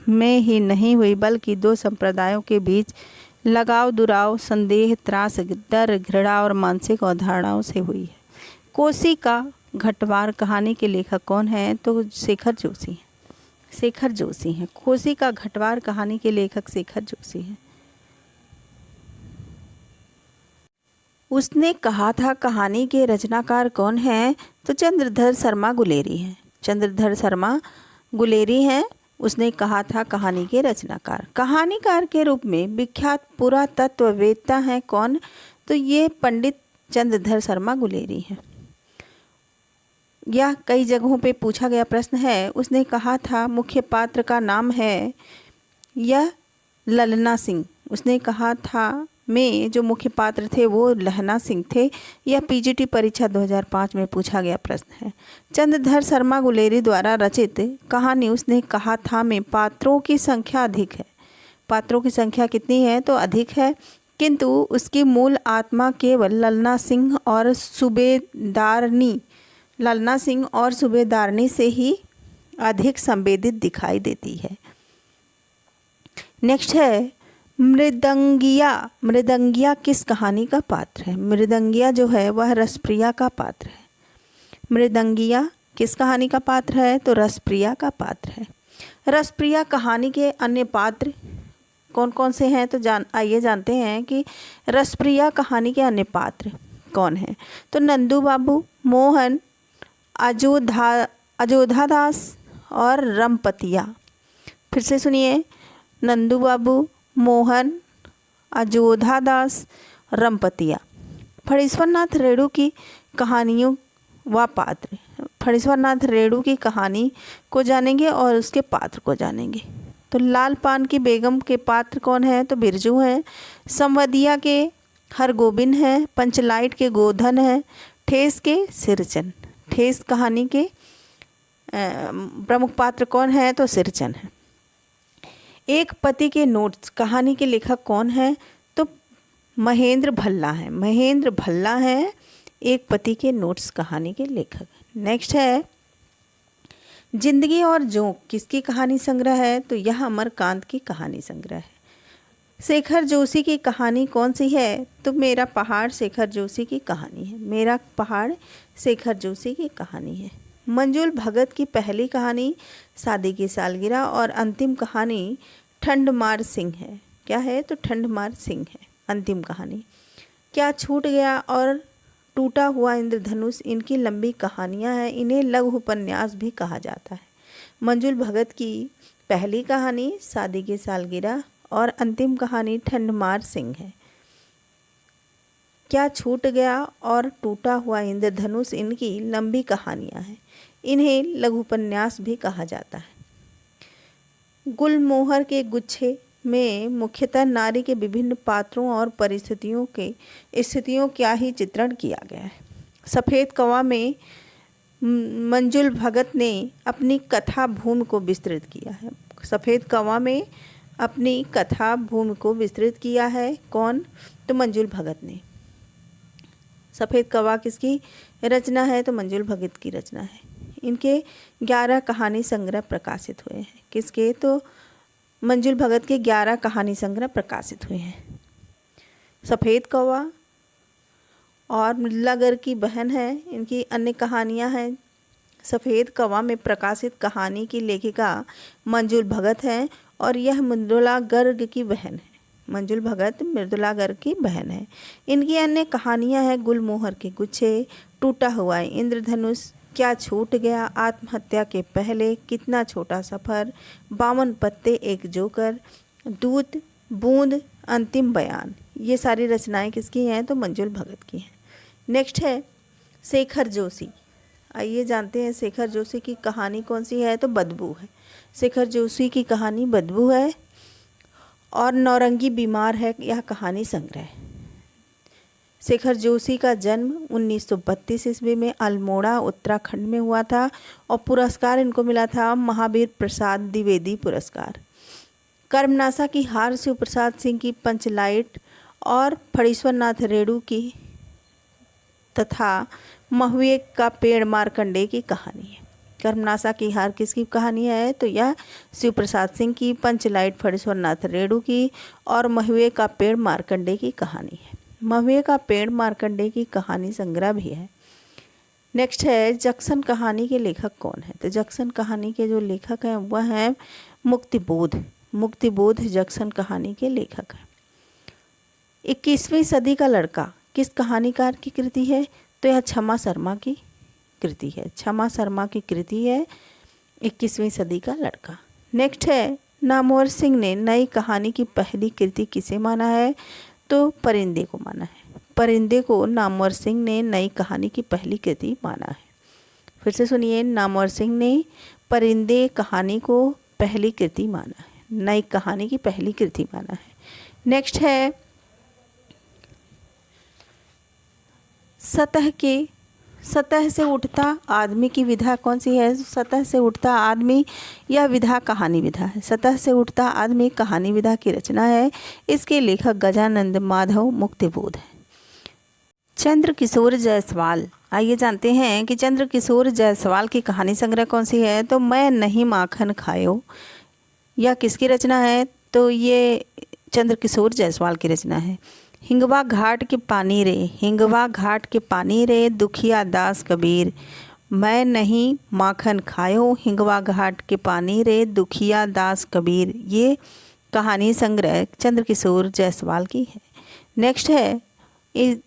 में ही नहीं हुई, बल्कि दो संप्रदायों के बीच लगाव, दुराव, संदेह, त्रास, डर, घृणा और मानसिक अवधारणाओं से हुई है। कोसी का घटवार कहानी के लेखक कौन है? तो शेखर जोशी हैं। शेखर जोशी हैं। कोसी का घटवार कहानी के लेखक शेखर जोशी हैं। उसने कहा था कहानी के रचनाकार कौन है? तो चंद्रधर शर्मा गुलेरी हैं। चंद्रधर शर्मा गुलेरी हैं। उसने कहा था कहानी के रचनाकार। कहानीकार के रूप में विख्यात पुरातत्ववेत्ता हैं कौन? तो ये पंडित चंद्रधर शर्मा गुलेरी हैं। यह कई जगहों पे पूछा गया प्रश्न है। उसने कहा था मुख्य पात्र का नाम है यह ललना सिंह। उसने कहा था में जो मुख्य पात्र थे वो लहना सिंह थे। यह पीजीटी परीक्षा 2005 में पूछा गया प्रश्न है। चंद्रधर शर्मा गुलेरी द्वारा रचित कहानी उसने कहा था में पात्रों की संख्या अधिक है। पात्रों की संख्या कितनी है? तो अधिक है, किंतु उसकी मूल आत्मा केवल ललना सिंह और सूबेदारनी से ही अधिक संवेदित दिखाई देती है। नेक्स्ट है मृदंगिया। मृदंगिया किस कहानी का पात्र है? मृदंगिया जो है वह रसप्रिया का पात्र है। मृदंगिया किस कहानी का पात्र है? तो रसप्रिया का पात्र है। रसप्रिया कहानी के अन्य पात्र कौन कौन से हैं? तो आइए जानते हैं कि रसप्रिया कहानी के अन्य पात्र कौन हैं। तो नंदू बाबू, मोहन, अजोधादास और रमपतिया। फिर से सुनिए, नंदू बाबू, मोहन, अजोधादास, रमपतिया। फणीश्वरनाथ रेणु की कहानियों व पात्र। फणीश्वरनाथ रेणु की कहानी को जानेंगे और उसके पात्र को जानेंगे। तो लाल पान की बेगम के पात्र कौन है? तो बिरजू हैं। संवदिया के हरगोबिंद हैं। पंचलाइट के गोधन हैं। ठेस के सिरचन। ठेस कहानी के प्रमुख पात्र कौन है? तो सिरचन है। एक पति के नोट्स कहानी के लेखक कौन है? तो महेंद्र भल्ला है। महेंद्र भल्ला है एक पति के नोट्स कहानी के लेखक। नेक्स्ट है जिंदगी और जोंक किसकी कहानी संग्रह है? तो यह अमरकांत की कहानी संग्रह है। शेखर जोशी की कहानी कौन सी है? तो मेरा पहाड़ शेखर जोशी की कहानी है। मेरा पहाड़ शेखर जोशी की कहानी है। मंजुल भगत की पहली कहानी शादी की सालगिरह और अंतिम कहानी ठंडमार सिंह है। क्या है? तो ठंडमार सिंह है अंतिम कहानी। क्या छूट गया और टूटा हुआ इंद्रधनुष इनकी लंबी कहानियां हैं। इन्हें लघु उपन्यास भी कहा जाता है। मंजुल भगत की पहली कहानी शादी की सालगिरह और अंतिम कहानी ठंडमार सिंह है। क्या छूट गया और टूटा हुआ इंद्रधनुष इनकी लंबी कहानियां हैं। इन्हें लघु उपन्यास भी कहा जाता है। गुलमोहर के गुच्छे में मुख्यतः नारी के विभिन्न पात्रों और स्थितियों का ही चित्रण किया गया है। सफ़ेद कौवा में मंजुल भगत ने अपनी कथा भूमि को विस्तृत किया है। सफ़ेद कौवा में अपनी कथा भूमि को विस्तृत किया है कौन? तो मंजुल भगत ने। सफ़ेद कौवा किसकी रचना है? तो मंजुल भगत की रचना है। इनके 11 कहानी संग्रह प्रकाशित हुए हैं। किसके? तो मंजुल भगत के 11 कहानी संग्रह प्रकाशित हुए हैं। सफ़ेद कौवा और मृदुला गर्ग की बहन है, इनकी अन्य कहानियां हैं। सफ़ेद कौवा में प्रकाशित कहानी की लेखिका मंजुल भगत हैं और यह मृदुला गर्ग की बहन है। मंजुल भगत मृदुला गर्ग की बहन है। इनकी अन्य कहानियां हैं गुलमोहर के गुच्छे, टूटा हुआ इंद्रधनुष, क्या छूट गया, आत्महत्या के पहले, कितना छोटा सफ़र, 52 पत्ते एक जोकर, दूत, बूंद, अंतिम बयान। ये सारी रचनाएं किसकी हैं? तो मंजुल भगत की हैं। नेक्स्ट है शेखर जोशी। आइए जानते हैं शेखर जोशी की कहानी कौन सी है? तो बदबू है। शेखर जोशी की कहानी बदबू है और नौरंगी बीमार है यह कहानी संग्रह। शेखर जोशी का जन्म 1932 ईस्वी में अल्मोड़ा उत्तराखंड में हुआ था और पुरस्कार इनको मिला था महावीर प्रसाद द्विवेदी पुरस्कार। कर्मनासा की हार शिव प्रसाद सिंह की पंचलाइट और फणीश्वरनाथ रेणु की तथा महुए का पेड़ मार्कंडेय की कहानी है। कर्मनासा की हार किसकी कहानी है? तो यह शिव प्रसाद सिंह की, पंचलाइट फणीश्वरनाथ रेणु की और महुए का पेड़ मार्कंडेय की कहानी है। महुए का पेड़ मार्कंडेय की कहानी संग्रह भी है। नेक्स्ट है जक्सन कहानी के लेखक कौन है? तो जक्सन कहानी के जो लेखक हैं वह हैं मुक्तिबोध। मुक्तिबोध जक्सन कहानी के लेखक हैं। 21वीं सदी का लड़का किस कहानीकार की कृति है? तो यह क्षमा शर्मा की कृति है। क्षमा शर्मा की कृति है 21वीं सदी का लड़का। नेक्स्ट है नामवर सिंह ने नई कहानी की पहली कृति किसे माना है? तो परिंदे को माना है। परिंदे को नामवर सिंह ने नई कहानी की पहली कृति माना है। फिर से सुनिए, नामवर सिंह ने परिंदे कहानी को पहली कृति माना है, नई कहानी की पहली कृति माना है। नेक्स्ट है सतह से उठता आदमी की विधा कौन सी है? सतह से उठता आदमी, यह विधा कहानी विधा है। सतह से उठता आदमी कहानी विधा की रचना है। इसके लेखक गजानंद माधव मुक्तिबोध है। चंद्र किशोर जायसवाल आइए जानते हैं कि चंद्रकिशोर जायसवाल की कहानी संग्रह कौन सी है। तो मैं नहीं माखन खायो, यह किसकी रचना है? तो ये चंद्रकिशोर जायसवाल की रचना है। हिंगवा घाट के पानी रे, हिंगवा घाट के पानी रे, दुखिया दास कबीर, मैं नहीं माखन खायो, हिंगवा घाट के पानी रे, दुखिया दास कबीर। ये कहानी संग्रह चंद्रकिशोर जायसवाल की है। नेक्स्ट है,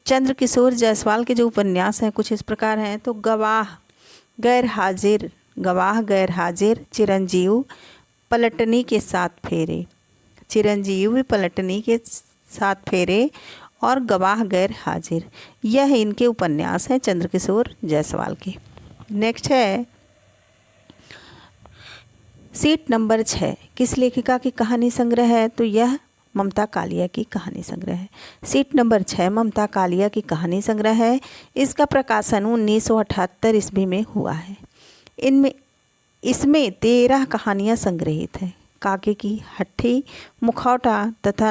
चंद्रकिशोर जायसवाल के जो उपन्यास हैं कुछ इस प्रकार हैं। तो गवाह गैर हाजिर, गवाह गैर हाजिर, चिरंजीव पलटनी के साथ फेरे, चिरंजीव पलटनी के साथ फेरे और गवाह गैर हाजिर, यह इनके उपन्यास हैं चंद्रकिशोर जायसवाल के। नेक्स्ट है सीट नंबर 6, किस लेखिका की कहानी संग्रह है? तो यह ममता कालिया की कहानी संग्रह है। सीट नंबर 6 ममता कालिया की कहानी संग्रह है। इसका प्रकाशन 1978 ईस्वी में हुआ है। इसमें 13 कहानियाँ संग्रहित हैं। काके की हट्टी, मुखौटा तथा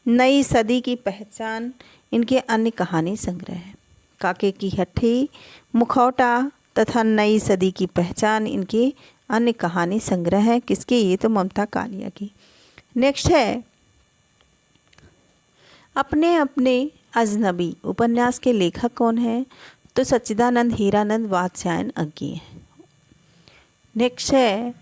नई सदी की पहचान इनके अन्य कहानी संग्रह है। काके की हट्टी, मुखौटा तथा नई सदी की पहचान इनके अन्य कहानी संग्रह है। किसके? ये तो ममता कालिया की। नेक्स्ट है अपने अपने अजनबी उपन्यास के लेखक कौन हैं? तो सच्चिदानंद हीरानंद वात्स्यायन अज्ञे हैं। नेक्स्ट है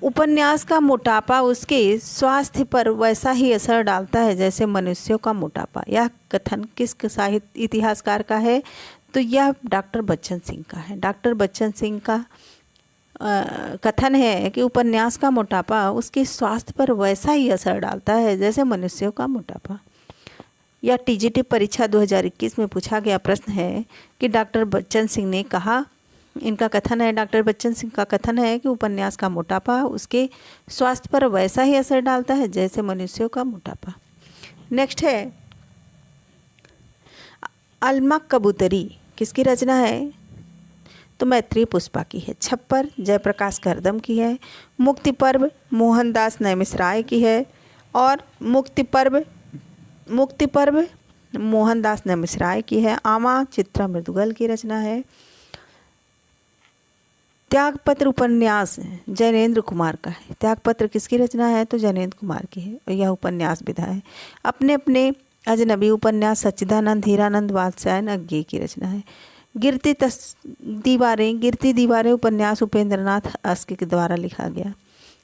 उपन्यास का मोटापा उसके स्वास्थ्य पर वैसा ही असर डालता है जैसे मनुष्यों का मोटापा। यह कथन किस साहित्य इतिहासकार का है? तो यह डॉक्टर बच्चन सिंह का है। डॉक्टर बच्चन सिंह का कथन है कि उपन्यास का मोटापा उसके स्वास्थ्य पर वैसा ही असर डालता है जैसे मनुष्यों का मोटापा। यह टीजीटी परीक्षा 2021 में पूछा गया प्रश्न है कि डॉक्टर बच्चन सिंह ने कहा, इनका कथन है, डॉक्टर बच्चन सिंह का कथन है कि उपन्यास का मोटापा उसके स्वास्थ्य पर वैसा ही असर डालता है जैसे मनुष्यों का मोटापा। नेक्स्ट है अलमा कबूतरी किसकी रचना है? तो मैत्रेयी पुष्पा की है। छप्पर जयप्रकाश करदम की है। मुक्ति पर्व मोहनदास नैमिषराय की है और मुक्ति पर्व मोहनदास नैमिषराय की है। आमा चित्रा मृदुगल की रचना है। त्यागपत्र उपन्यास जैनेन्द्र कुमार का है। त्यागपत्र किसकी रचना है? तो जैनेन्द्र कुमार की है और यह उपन्यास विधा है। अपने अपने अजनबी उपन्यास सच्चिदानंद हीरानंद वात्स्यायन अज्ञे की रचना है। गिरती दीवारें उपन्यास उपेंद्रनाथ अस्क के द्वारा लिखा गया।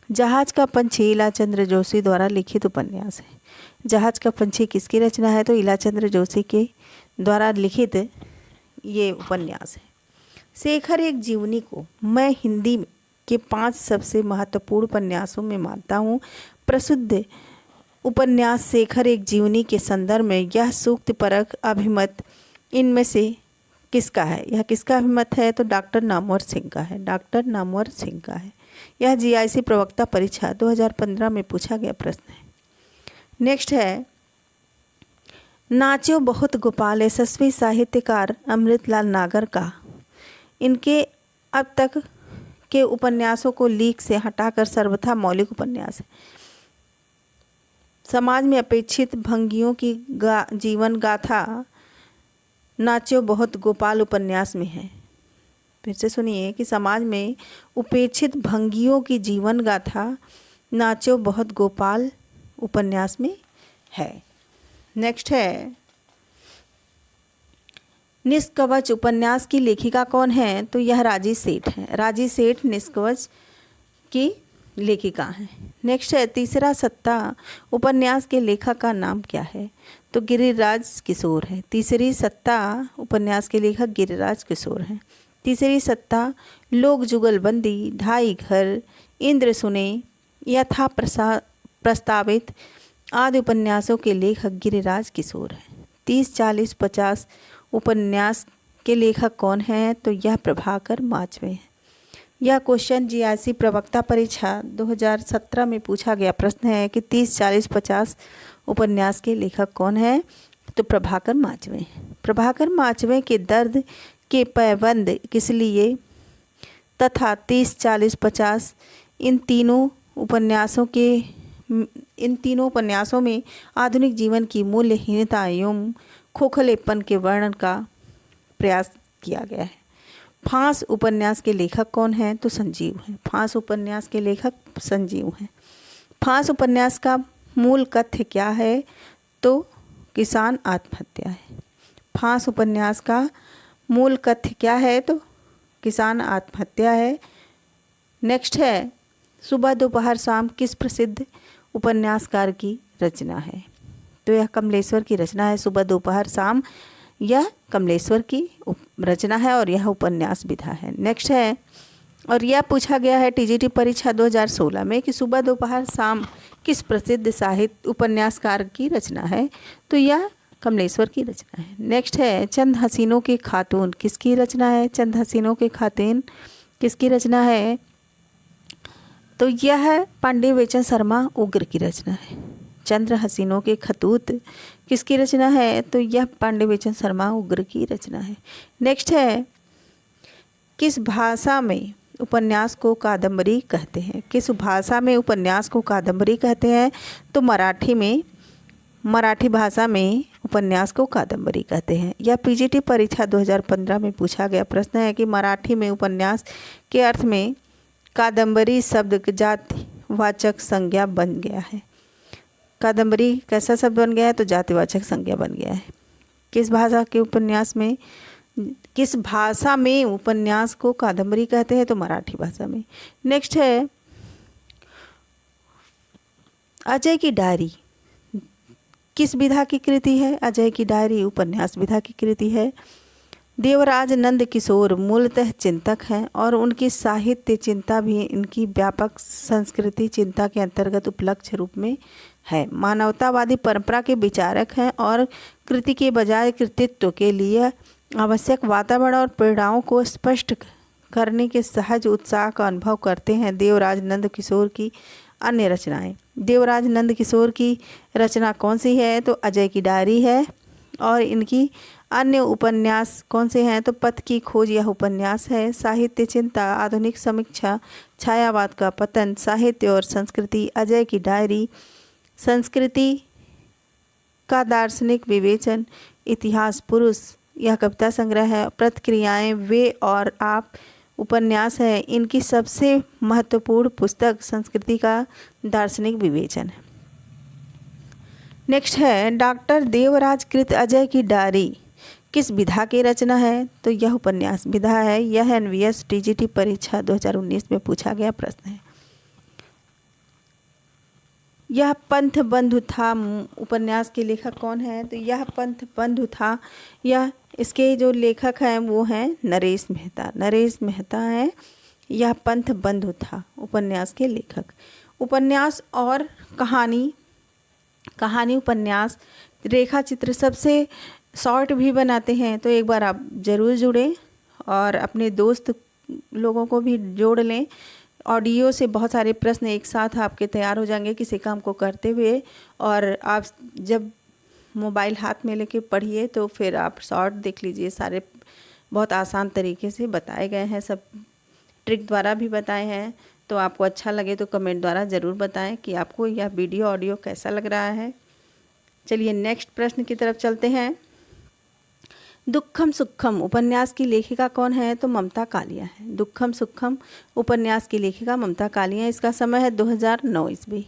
जहाज का पंछी इलाचंद्र जोशी द्वारा लिखित उपन्यास है। जहाज का पंछी किसकी रचना है? तो इलाचंद्र जोशी के द्वारा लिखित ये उपन्यास है। शेखर एक जीवनी को मैं हिंदी के 5 सबसे महत्वपूर्ण उपन्यासों में मानता हूँ। प्रसिद्ध उपन्यास शेखर एक जीवनी के संदर्भ में यह सूक्ति परक अभिमत इनमें से किसका है? यह किसका अभिमत है? तो डॉक्टर नामवर सिंह का है। डॉक्टर नामवर सिंह का है। यह जीआईसी प्रवक्ता परीक्षा 2015 में पूछा गया प्रश्न है। नेक्स्ट है नाचो बहुत गोपाल यशस्वी साहित्यकार अमृतलाल नागर का इनके अब तक के उपन्यासों को लीक से हटाकर सर्वथा मौलिक उपन्यास है। समाज में अपेक्षित भंगियों की जीवन गाथा नाचो बहुत गोपाल उपन्यास में है। फिर से सुनिए कि समाज में उपेक्षित भंगियों की जीवन गाथा नाचो बहुत गोपाल उपन्यास में है। नेक्स्ट है निष्कवच उपन्यास की लेखिका कौन है? तो यह राजी सेठ है। राजी सेठ निष्कवच की लेखिका है। नेक्स्ट है तीसरा सत्ता उपन्यास के लेखक का नाम क्या है? तो गिरिराज किशोर है। तीसरी सत्ता उपन्यास के लेखक गिरिराज किशोर हैं। तीसरी सत्ता लोक जुगलबंदी, ढाई घर, इंद्र सुने, यथा प्रस्तावित आदि उपन्यासों के लेखक गिरिराज किशोर हैं। 30, 40, 50 उपन्यास के लेखक कौन हैं? तो यह प्रभाकर माचवे हैं। यह क्वेश्चन जीआईसी प्रवक्ता परीक्षा 2017 में पूछा गया प्रश्न है कि 30, 40, 50 उपन्यास के लेखक कौन हैं? तो प्रभाकर माचवे हैं। प्रभाकर माचवे के दर्द के पैबंद किस लिए तथा 30, 40, 50 इन तीनों उपन्यासों में आधुनिक जीवन की मूल्यहीनता एवं खोखलेपन के वर्णन का प्रयास किया गया है। फांस उपन्यास के लेखक कौन हैं? तो संजीव हैं। फांस उपन्यास के लेखक संजीव हैं। फांस उपन्यास का मूल कथ्य क्या है? तो किसान आत्महत्या है। फांस उपन्यास का मूल कथ्य क्या है? तो किसान आत्महत्या है। नेक्स्ट है, सुबह दोपहर शाम किस प्रसिद्ध उपन्यासकार की रचना है? तो यह कमलेश्वर की रचना है। सुबह दोपहर शाम यह कमलेश्वर की रचना है और यह उपन्यास विधा है। नेक्स्ट है, और यह पूछा गया है टीजीटी परीक्षा 2016 में कि सुबह दोपहर शाम किस प्रसिद्ध साहित्य उपन्यासकार की रचना है? तो यह कमलेश्वर की रचना है। नेक्स्ट है, चंद हसीनों के खातून किसकी रचना है? चंद हसीनों के खातून किसकी रचना है? तो यह पांडे बेचन शर्मा उग्र की रचना है। चंद्र हसीनों के खतूत किसकी रचना है? तो यह पांडे बेचन शर्मा उग्र की रचना है। नेक्स्ट है, किस भाषा में उपन्यास को कादम्बरी कहते हैं? किस भाषा में उपन्यास को कादम्बरी कहते हैं? तो मराठी भाषा में उपन्यास को कादम्बरी कहते हैं। यह पीजीटी परीक्षा 2015 में पूछा गया प्रश्न है कि मराठी में उपन्यास के अर्थ में कादम्बरी शब्द जातिवाचक संज्ञा बन गया है। कादम्बरी कैसा शब्द बन गया है? तो जातिवाचक संज्ञा बन गया है। किस भाषा में उपन्यास को कादम्बरी कहते हैं? तो मराठी भाषा में। नेक्स्ट है, अजय की डायरी किस विधा की कृति है? अजय की डायरी उपन्यास विधा की कृति है। देवराज नंद किशोर मूलतः चिंतक हैं और उनकी साहित्य चिंता भी इनकी व्यापक संस्कृति चिंता के अंतर्गत उपलक्ष्य रूप में है। मानवतावादी परंपरा के विचारक हैं और कृति के बजाय कृतित्व के लिए आवश्यक वातावरण और प्रेरणाओं को स्पष्ट करने के सहज उत्साह का अनुभव करते हैं। देवराज नंद किशोर की अन्य रचनाएं। देवराज नंद किशोर की रचना कौन सी है? तो अजय की डायरी है। और इनकी अन्य उपन्यास कौन से हैं? तो पथ की खोज यह उपन्यास है। साहित्य चिंता, आधुनिक समीक्षा, छायावाद का पतन, साहित्य और संस्कृति, अजय की डायरी, संस्कृति का दार्शनिक विवेचन, इतिहास पुरुष यह कविता संग्रह है। प्रतिक्रियाएं, वे और आप उपन्यास है। इनकी सबसे महत्वपूर्ण पुस्तक संस्कृति का दार्शनिक विवेचन है। नेक्स्ट है, डॉक्टर देवराज कृत अजय की डायरी किस विधा की रचना है? तो यह उपन्यास विधा है। यह एनवीएस टीजीटी परीक्षा 2019 में पूछा गया प्रश्न है। यह पंथ बंधु था उपन्यास के लेखक कौन है? तो यह पंथ बंधु था, यह इसके जो लेखक हैं वो हैं नरेश मेहता। नरेश मेहता हैं यह पंथ बंधु था उपन्यास के लेखक। उपन्यास और कहानी उपन्यास रेखा चित्र सबसे शॉर्ट भी बनाते हैं, तो एक बार आप ज़रूर जुड़ें और अपने दोस्त लोगों को भी जोड़ लें। ऑडियो से बहुत सारे प्रश्न एक साथ आपके तैयार हो जाएंगे किसी काम को करते हुए, और आप जब मोबाइल हाथ में लेके पढ़िए तो फिर आप शॉर्ट देख लीजिए। सारे बहुत आसान तरीके से बताए गए हैं, सब ट्रिक द्वारा भी बताए हैं। तो आपको अच्छा लगे तो कमेंट द्वारा ज़रूर बताएं कि आपको यह वीडियो ऑडियो कैसा लग रहा है। चलिए नेक्स्ट प्रश्न की तरफ चलते हैं। दुखम सुखम उपन्यास की लेखिका कौन है? तो ममता कालिया है। दुखम सुखम उपन्यास की लेखिका ममता कालिया। इसका समय है 2009 ईस्वी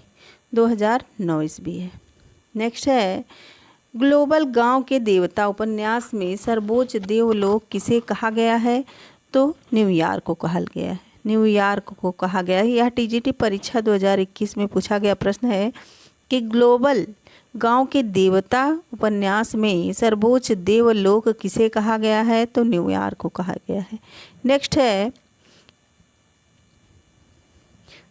है। नेक्स्ट है, ग्लोबल गांव के देवता उपन्यास में सर्वोच्च देवलोक किसे कहा गया है? तो न्यूयॉर्क को कहा गया है। न्यूयॉर्क को कहा गया है। यह टीजीटी परीक्षा 2021 में पूछा गया प्रश्न है कि ग्लोबल गांव के देवता उपन्यास में सर्वोच्च देवलोक किसे कहा गया है? तो न्यूयॉर्क को कहा गया है। नेक्स्ट है,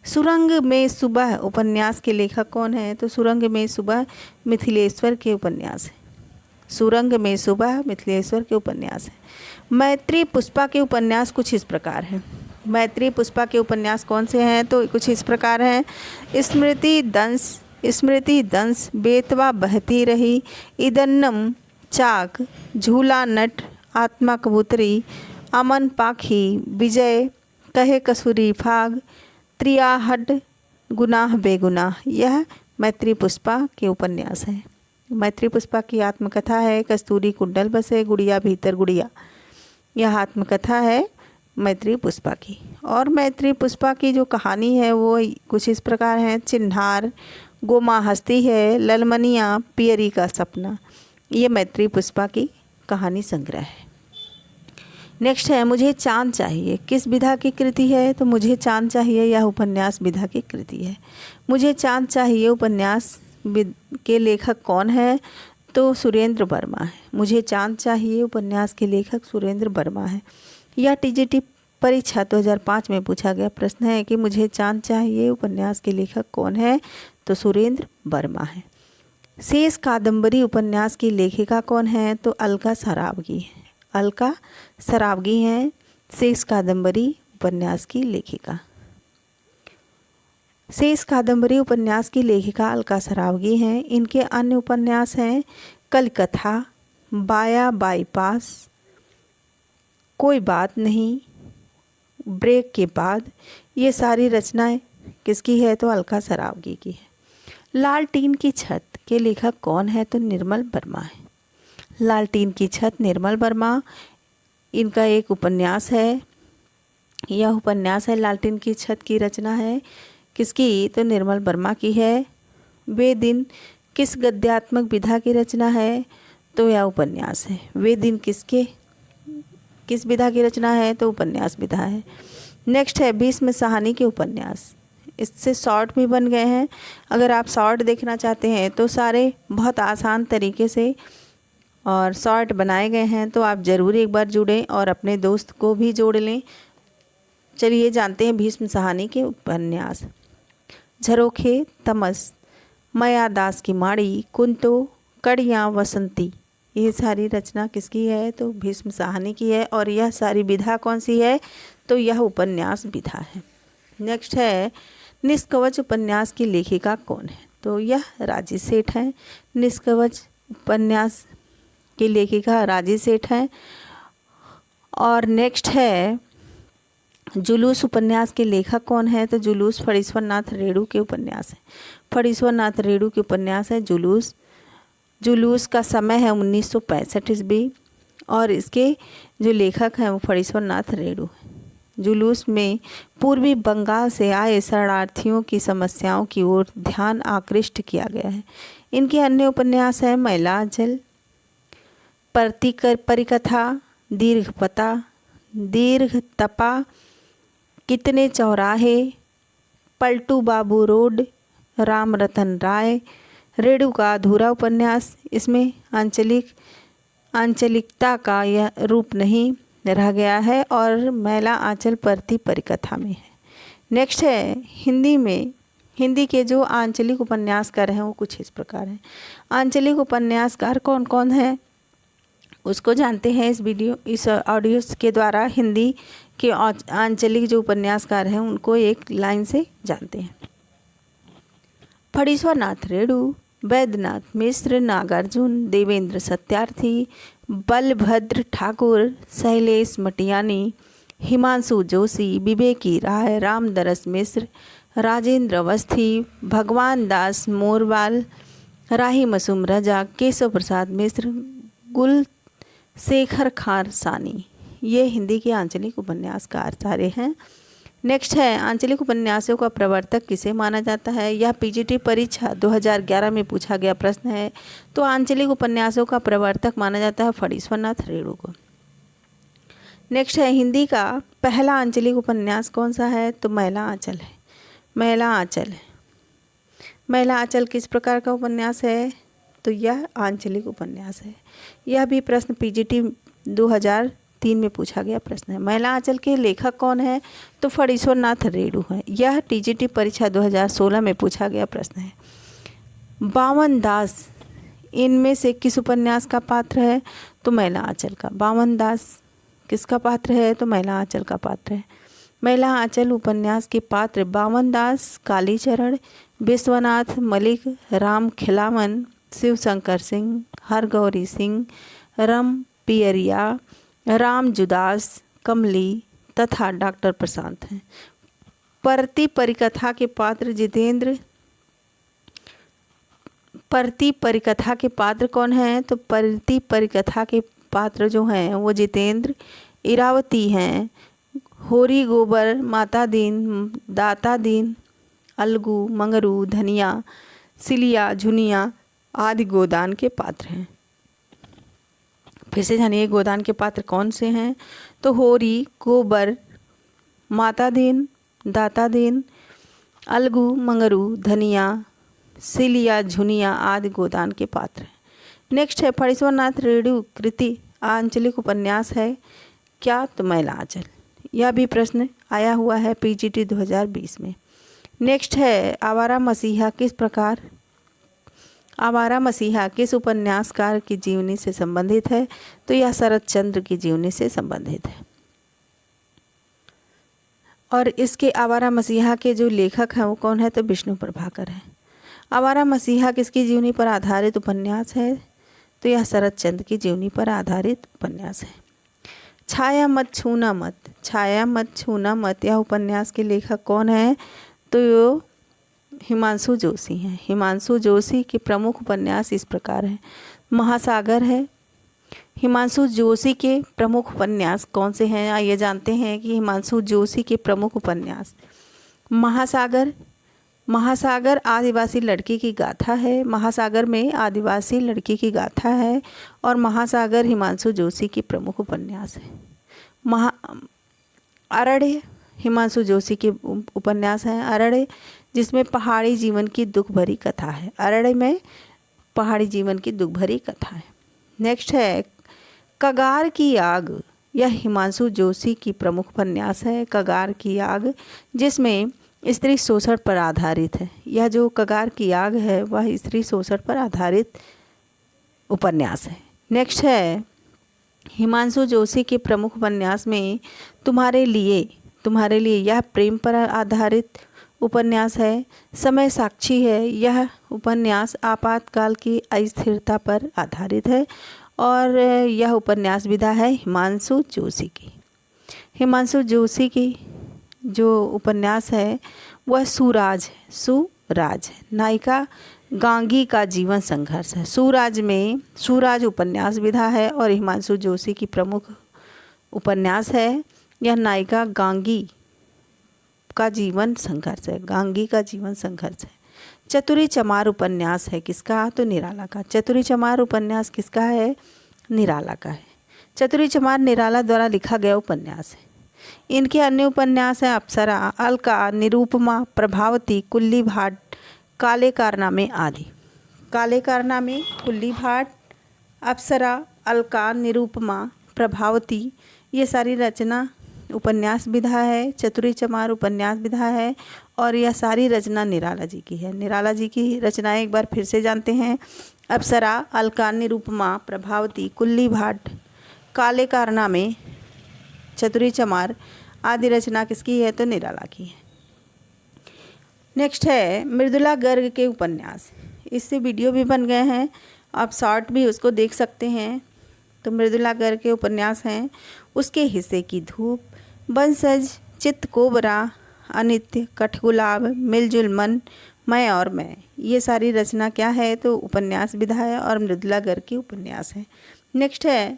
सुरंग में सुबह उपन्यास के लेखक कौन है? तो सुरंग में सुबह मिथिलेश्वर के उपन्यास है। सुरंग में सुबह मिथिलेश्वर के उपन्यास है। मैत्री पुष्पा के उपन्यास कुछ इस प्रकार हैं। मैत्री पुष्पा के उपन्यास कौन से हैं? तो कुछ इस प्रकार हैं। स्मृति दंश, बेतवा बहती रही, इदन्नम चाक, झूला नट, आत्मा कबूतरी, अमन पाखी, विजय, कहे कसूरी फाग, त्रियाहट, गुनाह बेगुनाह। यह मैत्री पुष्पा के उपन्यास हैं। मैत्री पुष्पा की आत्मकथा है कस्तूरी कुंडल बसे गुड़िया भीतर गुड़िया। यह आत्मकथा है मैत्री पुष्पा की। और मैत्री पुष्पा की जो कहानी है वो कुछ इस प्रकार है। चिन्हार, गोमा हस्ती है, ललमनिया, पियरी का सपना, ये मैत्री पुष्पा की कहानी संग्रह है। नेक्स्ट है मुझे चांद चाहिए, किस विधा की कृति है? तो मुझे चांद चाहिए यह उपन्यास विधा की कृति है। मुझे चांद चाहिए उपन्यास के लेखक कौन है? तो सुरेंद्र वर्मा है। मुझे चांद चाहिए उपन्यास के लेखक सुरेंद्र वर्मा है। यह टीजीटी परीक्षा 2005 में पूछा गया प्रश्न है कि मुझे चांद चाहिए उपन्यास के लेखक कौन है? तो सुरेंद्र वर्मा है। शेष कादम्बरी उपन्यास की लेखिका कौन है? तो अलका सरावगी है। अलका सरावगी हैं शेष कादम्बरी उपन्यास की लेखिका। शेष कादम्बरी उपन्यास की लेखिका अलका सरावगी हैं। इनके अन्य उपन्यास हैं कलकथा, बाया बाईपास, कोई बात नहीं, ब्रेक के बाद। ये सारी रचनाएं किसकी है? तो अलका सरावगी की है। लालटीन की छत के लेखक कौन है? तो निर्मल वर्मा है। लालटीन की छत निर्मल वर्मा, इनका एक उपन्यास है। यह उपन्यास है लालटीन की छत की रचना है किसकी? तो निर्मल वर्मा की है। वे दिन किस गद्यात्मक विधा की रचना है? तो यह उपन्यास है। वे दिन किस विधा की रचना है? तो उपन्यास विधा है। नेक्स्ट है भीष्म साहनी के उपन्यास। इससे शॉर्ट भी बन गए हैं। अगर आप शॉर्ट देखना चाहते हैं तो सारे बहुत आसान तरीके से और शॉर्ट बनाए गए हैं, तो आप ज़रूर एक बार जुड़ें और अपने दोस्त को भी जोड़ लें। चलिए जानते हैं भीष्म साहनी के उपन्यास। झरोखे, तमस, मया दास की माड़ी, कुंतो, कड़ियाँ, वसंती, ये सारी रचना किसकी है? तो भीष्म साहनी की है। और यह सारी विधा कौन सी है? तो यह उपन्यास विधा है। नेक्स्ट है निष्कवच उपन्यास की लेखिका कौन है? तो यह राजी सेठ है। निष्कवच उपन्यास की लेखिका राजी सेठ है। और नेक्स्ट है जुलूस उपन्यास के लेखक कौन है? तो जुलूस फणीश्वर नाथ रेणु के उपन्यास है। फणीश्वर नाथ रेणु के उपन्यास है जुलूस। जुलूस का समय है 1965 ईस्वी और इसके जो लेखक हैं वो फणीश्वर नाथ रेणु है। जुलूस में पूर्वी बंगाल से आए शरणार्थियों की समस्याओं की ओर ध्यान आकृष्ट किया गया है। इनके अन्य उपन्यास हैं मैला आंचल, परिकथा, दीर्घपता, दीर्घ तपा, कितने चौराहे, पलटू बाबू रोड, राम रतन राय, रेणु का अधूरा उपन्यास। इसमें आंचलिकता का यह रूप नहीं रह गया है और मैला आंचल परती परिकथा में है। नेक्स्ट है हिंदी के जो आंचलिक उपन्यासकार हैं वो कुछ इस प्रकार हैं। आंचलिक उपन्यासकार कौन कौन है उसको जानते हैं इस ऑडियो के द्वारा। हिंदी के आंचलिक जो उपन्यासकार हैं उनको एक लाइन से जानते हैं। फणीश्वर नाथ रेणु, वैद्यनाथ मिश्र, नागार्जुन, देवेंद्र सत्यार्थी, बलभद्र ठाकुर, शैलेश मटियानी, हिमांशु जोशी, विवेकी राय, रामदरस मिश्र, राजेंद्र अवस्थी, भगवान दास मोरवाल, राही मसूम रजा, केशव प्रसाद मिश्र, गुलशेखर खान सानी, ये हिंदी के आंचलिक उपन्यासकार सारे हैं। नेक्स्ट है आंचलिक उपन्यासों का प्रवर्तक किसे माना जाता है? यह पीजीटी परीक्षा 2011 में पूछा गया प्रश्न है। तो आंचलिक उपन्यासों का प्रवर्तक माना जाता है फणीश्वर नाथ रेणु को। नेक्स्ट है हिंदी का पहला आंचलिक उपन्यास कौन सा है? तो मैला आंचल है। मैला आंचल है। मैला आंचल किस प्रकार का उपन्यास है? तो यह आंचलिक उपन्यास है। यह भी प्रश्न पीजीटी 2003 में पूछा गया प्रश्न है। मैला आंचल के लेखक कौन है? तो फणीश्वर नाथ रेणु है। यह टीजीटी परीक्षा 2016 में पूछा गया प्रश्न है। बावन दास इनमें से किस उपन्यास का पात्र है? तो मैला आंचल का। बावन दास किसका पात्र है? तो मैला आंचल का पात्र है। मैला आंचल उपन्यास के पात्र बावन दास, कालीचरण, विश्वनाथ मलिक, राम खिलावन, शिवशंकर सिंह, हरगौरी सिंह, रम पियरिया, राम जुदास, कमली तथा डॉक्टर प्रशांत हैं। परती परिकथा के पात्र परती परिकथा के पात्र कौन हैं? तो परती परिकथा के पात्र जो हैं वो जितेंद्र, इरावती हैं, होरी गोबर, माता दीन, दाता दीन, अलगू, मंगरू, धनिया, सिलिया, झुनिया आदि गोदान के पात्र हैं। फिर से जानिए गोदान के पात्र कौन से हैं। तो होरी, गोबर, माता दीन, दाता दीन, अलगू, मंगरू, धनिया, सिलिया, झुनिया आदि गोदान के पात्र हैं। नेक्स्ट है फणीश्वरनाथ रेणु कृति आंचलिक उपन्यास है क्या? तो मैलांचल। यह भी प्रश्न आया हुआ है पीजीटी 2020 में। नेक्स्ट है आवारा मसीहा किस उपन्यासकार की जीवनी से संबंधित है? तो यह शरत चंद्र की जीवनी से संबंधित है। और इसके आवारा मसीहा के जो लेखक हैं वो कौन है? तो विष्णु प्रभाकर है। आवारा मसीहा किसकी जीवनी पर आधारित उपन्यास है? तो यह शरत चंद्र की जीवनी पर आधारित उपन्यास है। छाया मत छूना मत यह उपन्यास के लेखक कौन है? तो यो हिमांशु जोशी हैं। हिमांशु जोशी के प्रमुख उपन्यास इस प्रकार हैं। महासागर है। हिमांशु जोशी के प्रमुख उपन्यास कौन से हैं? आइए जानते हैं कि हिमांशु जोशी के प्रमुख उपन्यास। महासागर आदिवासी लड़की की गाथा है। महासागर में आदिवासी लड़की की गाथा है और महासागर हिमांशु जोशी की प्रमुख उपन्यास है। अरण्य हिमांशु जोशी के उपन्यास हैं। अरण्य जिसमें पहाड़ी जीवन की दुख भरी कथा है। अरण्य में पहाड़ी जीवन की दुख भरी कथा है। नेक्स्ट है कगार की आग। यह हिमांशु जोशी की प्रमुख उपन्यास है। कगार की आग जिसमें स्त्री शोषण पर आधारित है। यह जो कगार की आग है वह स्त्री शोषण पर आधारित उपन्यास है। नेक्स्ट है हिमांशु जोशी के प्रमुख उपन्यास में तुम्हारे लिए यह प्रेम पर आधारित उपन्यास है। समय साक्षी है। यह उपन्यास आपातकाल की अस्थिरता पर आधारित है और यह उपन्यास विधा है हिमांशु जोशी की। हिमांशु जोशी की जो उपन्यास है वह सूराज है। नायिका गांगी का जीवन संघर्ष है। सूराज उपन्यास विधा है और हिमांशु जोशी की प्रमुख उपन्यास है। यह नायिका गांगी का जीवन संघर्ष है। चतुरी चमार उपन्यास है किसका? तो निराला का। चतुरी चमार उपन्यास किसका है? निराला का है। चतुरी चमार निराला द्वारा लिखा गया उपन्यास है। इनके अन्य उपन्यास हैं अप्सरा, अलका, निरूपमा, प्रभावती, कुल्ली भाट, काले कारनामे आदि। काले कारनामे, कुल्ली भाट, अप्सरा, अलका, निरूपमा, प्रभावती ये सारी रचना उपन्यास विधा है। चतुरी चमार उपन्यास विधा है और यह सारी रचना निराला जी की है। निराला जी की रचनाएं एक बार फिर से जानते हैं। अप्सरा, अलका, निरूपमा, प्रभावती, कुल्ली भाट, काले कारनामे, चतुरी चमार आदि रचना किसकी है? तो निराला की है। नेक्स्ट है मृदुला गर्ग के उपन्यास। इससे वीडियो भी बन गए हैं, आप शॉर्ट भी उसको देख सकते हैं। तो मृदुला गर्ग के उपन्यास हैं उसके हिस्से की धूप, बंसज, चित्त कोबरा, अनित्य, कठगुलाब, मिलजुल मन, मैं और मैं ये सारी रचना क्या है? तो उपन्यास विधा है और मृदुला गर्ग की उपन्यास है। नेक्स्ट है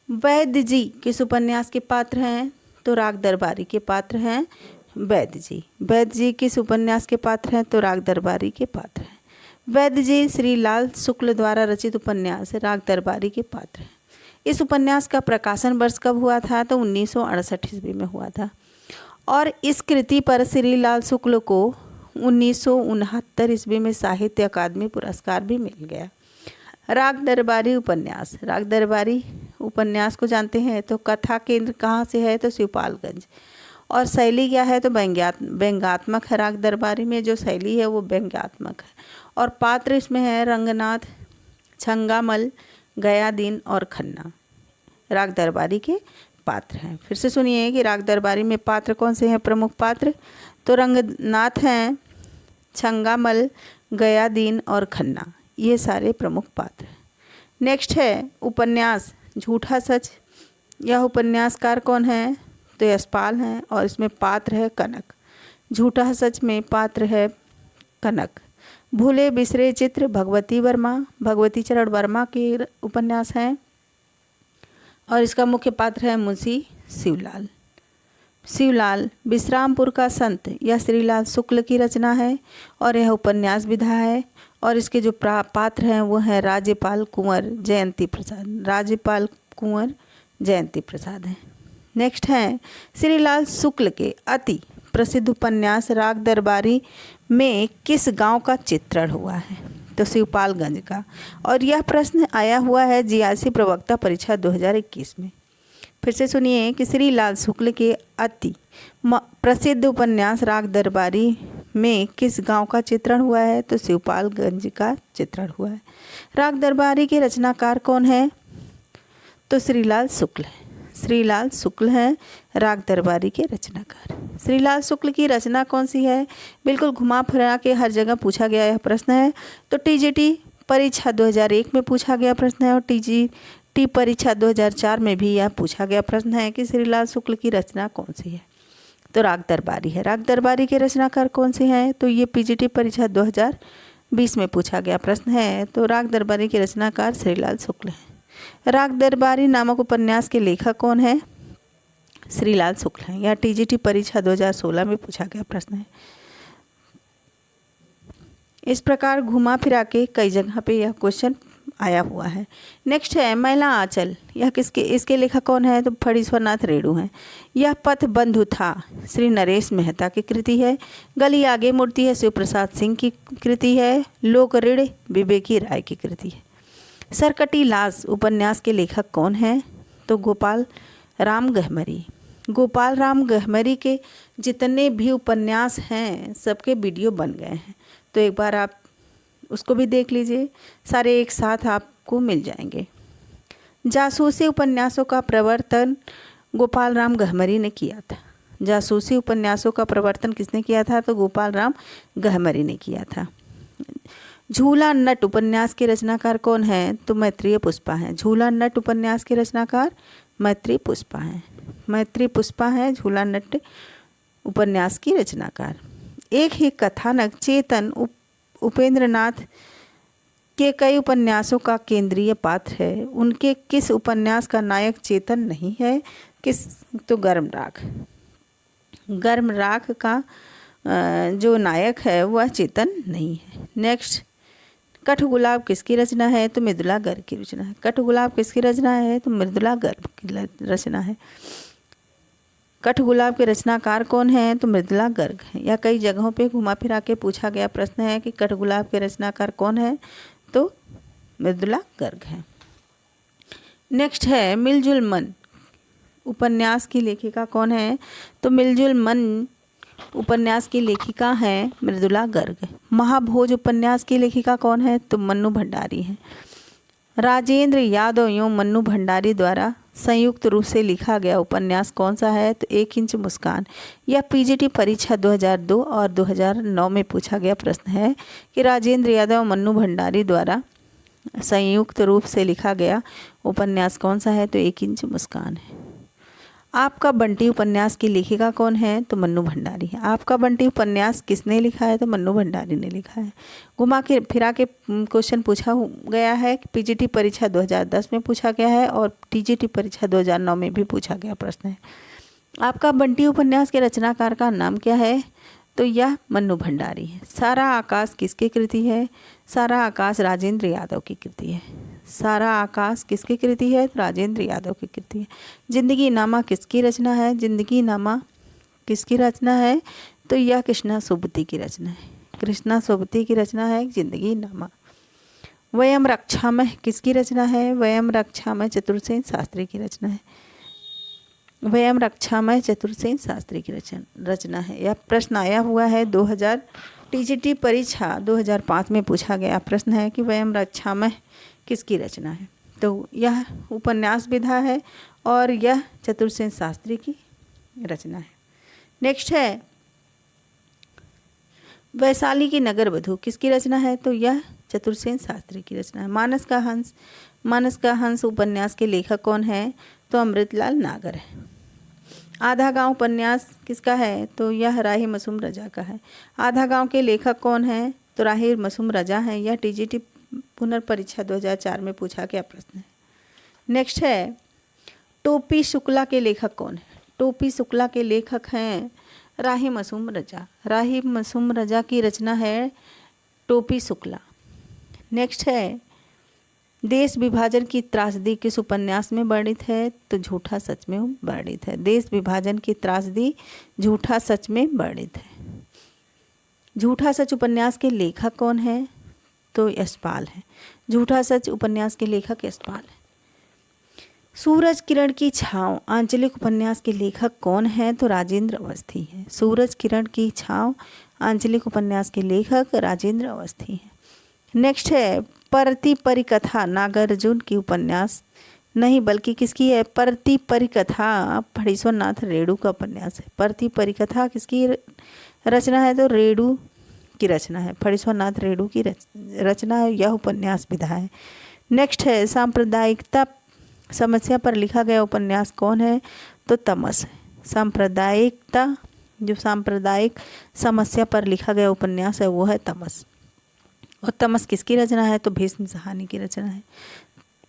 वैद्य जी किस उपन्यास के पात्र हैं? तो राग दरबारी के पात्र हैं वैद्य जी किस उपन्यास के पात्र हैं? तो राग दरबारी के पात्र हैं। वैद्य जी श्री लाल शुक्ल द्वारा रचित उपन्यास राग दरबारी के पात्र हैं। इस उपन्यास का प्रकाशन वर्ष कब हुआ था? तो 1968 ईस्वी में हुआ था और इस कृति पर श्री लाल शुक्ल को 1969 ईस्वी में साहित्य अकादमी पुरस्कार भी मिल गया। राग दरबारी उपन्यास को जानते हैं। तो कथा केंद्र कहाँ से है? तो शिवपालगंज। और शैली क्या है? तो व्यंग्यात्मक है। राग दरबारी में जो शैली है वो व्यंग्यात्मक है और पात्र इसमें है रंगनाथ, छंगामल, गयादीन और खन्ना राग दरबारी के पात्र हैं। फिर से सुनिए कि राग दरबारी में पात्र कौन से हैं प्रमुख पात्र? तो रंगनाथ हैं, छंगामल, गयादीन और खन्ना ये सारे प्रमुख पात्र हैं। नेक्स्ट है उपन्यास झूठा सच। यह उपन्यासकार कौन है? तो यशपाल हैं और इसमें पात्र है कनक। झूठा सच में पात्र है कनक। भूले बिसरे चित्र भगवती चरण वर्मा के उपन्यास हैं। और इसका मुख्य पात्र है मुंशी शिवलाल। शिवलाल विश्रामपुर का संत यह श्रीलाल शुक्ल की रचना है और यह उपन्यास विधा है और इसके जो पात्र हैं वो हैं राज्यपाल कुंवर जयंती प्रसाद। राज्यपाल कुंवर जयंती प्रसाद हैं। नेक्स्ट है श्रीलाल शुक्ल के अति प्रसिद्ध उपन्यास राग दरबारी में किस गांव का चित्रण हुआ है? तो शिवपालगंज का। और यह प्रश्न आया हुआ है जीआईसी प्रवक्ता परीक्षा 2021 में। फिर से सुनिए कि श्रीलाल शुक्ल के अति प्रसिद्ध उपन्यास राग दरबारी में किस गांव का चित्रण हुआ है? तो शिवपालगंज का चित्रण हुआ है। राग दरबारी के रचनाकार कौन है? तो श्रीलाल शुक्ल है। श्रीलाल शुक्ल हैं राग दरबारी के रचनाकार। श्रीलाल शुक्ल की रचना कौन सी है? बिल्कुल घुमा फिरा के हर जगह पूछा गया यह प्रश्न है। तो टीजीटी परीक्षा 2001 में पूछा गया प्रश्न है और टीजीटी परीक्षा 2004 में भी यह पूछा गया प्रश्न है कि श्रीलाल शुक्ल की रचना कौन सी है? तो राग दरबारी है। राग दरबारी के रचनाकार कौन से हैं? तो ये पीजीटी परीक्षा 2020 में पूछा गया प्रश्न है। तो राग दरबारी के रचनाकार श्रीलाल शुक्ल हैं। राग दरबारी नामक उपन्यास के लेखक कौन है? श्रीलाल शुक्ल हैं। यह टीजीटी परीक्षा 2016 में पूछा गया प्रश्न है। इस प्रकार घुमा फिरा के कई जगह पे यह क्वेश्चन आया हुआ है। नेक्स्ट है महिला आंचल। यह इसके लेखक कौन है? तो फणीश्वरनाथ रेणु हैं। यह पथ बंधु था श्री नरेश मेहता की कृति है। गली आगे मुड़ती है शिव प्रसाद सिंह की कृति है। लोक ऋण विवेकी राय की कृति है। सरकटी लाश उपन्यास के लेखक कौन हैं? तो गोपाल राम गहमरी। गोपाल राम गहमरी के जितने भी उपन्यास हैं सबके वीडियो बन गए हैं, तो एक बार आप उसको भी देख लीजिए, सारे एक साथ आपको मिल जाएंगे। जासूसी उपन्यासों का प्रवर्तन गोपाल राम गहमरी ने किया था। जासूसी उपन्यासों का प्रवर्तन किसने किया था? तो गोपाल राम गहमरी ने किया था। झूला नट उपन्यास के रचनाकार कौन है? तो मैत्रेय पुष्पा हैं। झूला नट उपन्यास के रचनाकार मैत्रेय पुष्पा हैं। मैत्रेय पुष्पा हैं झूला नट उपन्यास की रचनाकार। एक ही कथानक चेतन उपेंद्र नाथ के कई उपन्यासों का केंद्रीय पात्र है। उनके किस उपन्यास का नायक चेतन नहीं है? किस? तो गर्म राख। गर्म राख का जो नायक है वह चेतन नहीं है। नेक्स्ट, कठगुलाब किसकी रचना है? तो मृदुला गर्ग की रचना है। कठगुलाब किसकी रचना है? तो मृदुला गर्ग की रचना है। कठगुलाब के रचनाकार कौन है? तो मृदुला गर्ग है। या कई जगहों पे घुमा फिरा के पूछा गया प्रश्न है कि कठगुलाब के रचनाकार कौन है? तो मृदुला गर्ग है। नेक्स्ट है मिलजुल मन उपन्यास की लेखिका कौन है? तो मिलजुल मन उपन्यास की लेखिका है मृदुला गर्ग। महाभोज उपन्यास की लेखिका कौन है? तो मन्नू भंडारी हैं। राजेंद्र यादव एवं मन्नू भंडारी द्वारा संयुक्त रूप से लिखा गया उपन्यास कौन सा है? तो 1 इंच मुस्कान। यह पीजीटी परीक्षा 2002 और 2009 में पूछा गया प्रश्न है कि राजेंद्र यादव और मन्नू भंडारी द्वारा संयुक्त रूप से लिखा गया उपन्यास कौन सा है? तो 1 इंच मुस्कान है। आपका बंटी उपन्यास की लेखिका कौन है? तो मन्नू भंडारी है। आपका बंटी उपन्यास किसने लिखा है? तो मन्नू भंडारी ने लिखा है। घुमा के फिरा के क्वेश्चन पूछा गया है कि पीजीटी परीक्षा 2010 में पूछा गया है और टीजीटी परीक्षा 2009 में भी पूछा गया प्रश्न है। आपका बंटी उपन्यास के रचनाकार का नाम क्या है? तो यह मन्नू भंडारी है। सारा आकाश किसकी कृति है? सारा आकाश राजेंद्र यादव की कृति है। सारा आकाश किसकी कृति है? राजेंद्र यादव की कृति है। जिंदगी नामा किसकी रचना है? जिंदगी नामा किसकी रचना है? तो यह कृष्णा सोबती की रचना है। कृष्णा सोबती की रचना है जिंदगी नामा। वयम रक्षामय किसकी रचना है? वयम रक्षामय चतुर्सेन शास्त्री की रचना है। वयम रक्षामय चतुर्सेन शास्त्री की रचना है। यह प्रश्न आया हुआ है 2000 टीजीटी परीक्षा 2005 में पूछा गया प्रश्न है कि वयम रक्षामय किसकी रचना है? तो यह उपन्यास विधा है और यह चतुर्सेन शास्त्री की रचना है। नेक्स्ट है वैशाली की नगर वधू किसकी रचना है? तो यह चतुर्सेन शास्त्री की रचना है। मानस का हंस उपन्यास के लेखक कौन है? तो अमृतलाल नागर है। आधा गांव उपन्यास किसका है? तो यह राही मासूम रजा का है। आधा गांव के लेखक कौन है? तो राही मासूम रजा है। यह टीजीटी पुनर्परीक्षा 2004 में पूछा गया प्रश्न है। नेक्स्ट है टोपी शुक्ला के लेखक कौन है? टोपी शुक्ला के लेखक हैं राही मासूम रजा। राही मासूम रजा की रचना है टोपी शुक्ला। नेक्स्ट है, देश विभाजन की त्रासदी किस उपन्यास में वर्णित है? तो झूठा सच में वर्णित है। देश विभाजन की त्रासदी झूठा सच में वर्णित है। झूठा सच उपन्यास के लेखक कौन है? तो यशपाल है। झूठा सच उपन्यास के लेखक यशपाल है। सूरज किरण की छाँव आंचलिक उपन्यास के लेखक कौन है? तो राजेंद्र अवस्थी है। सूरज किरण की छाँव आंचलिक उपन्यास के लेखक राजेंद्र अवस्थी हैं। नेक्स्ट है, परती परिकथा नागार्जुन की उपन्यास नहीं बल्कि किसकी है? परती परिकथा फणीश्वरनाथ रेणु का उपन्यास है। परती परिकथा किसकी रचना है? तो रेणु की रचना है। फणीश्वरनाथ रेणु की रचना है, यह उपन्यास विधा है। नेक्स्ट है, सांप्रदायिकता समस्या पर लिखा गया उपन्यास कौन है? तो तमस है। सांप्रदायिकता, जो सांप्रदायिक समस्या पर लिखा गया उपन्यास है वो है तमस। और तमस किसकी रचना है? तो भीष्म साहनी की रचना है।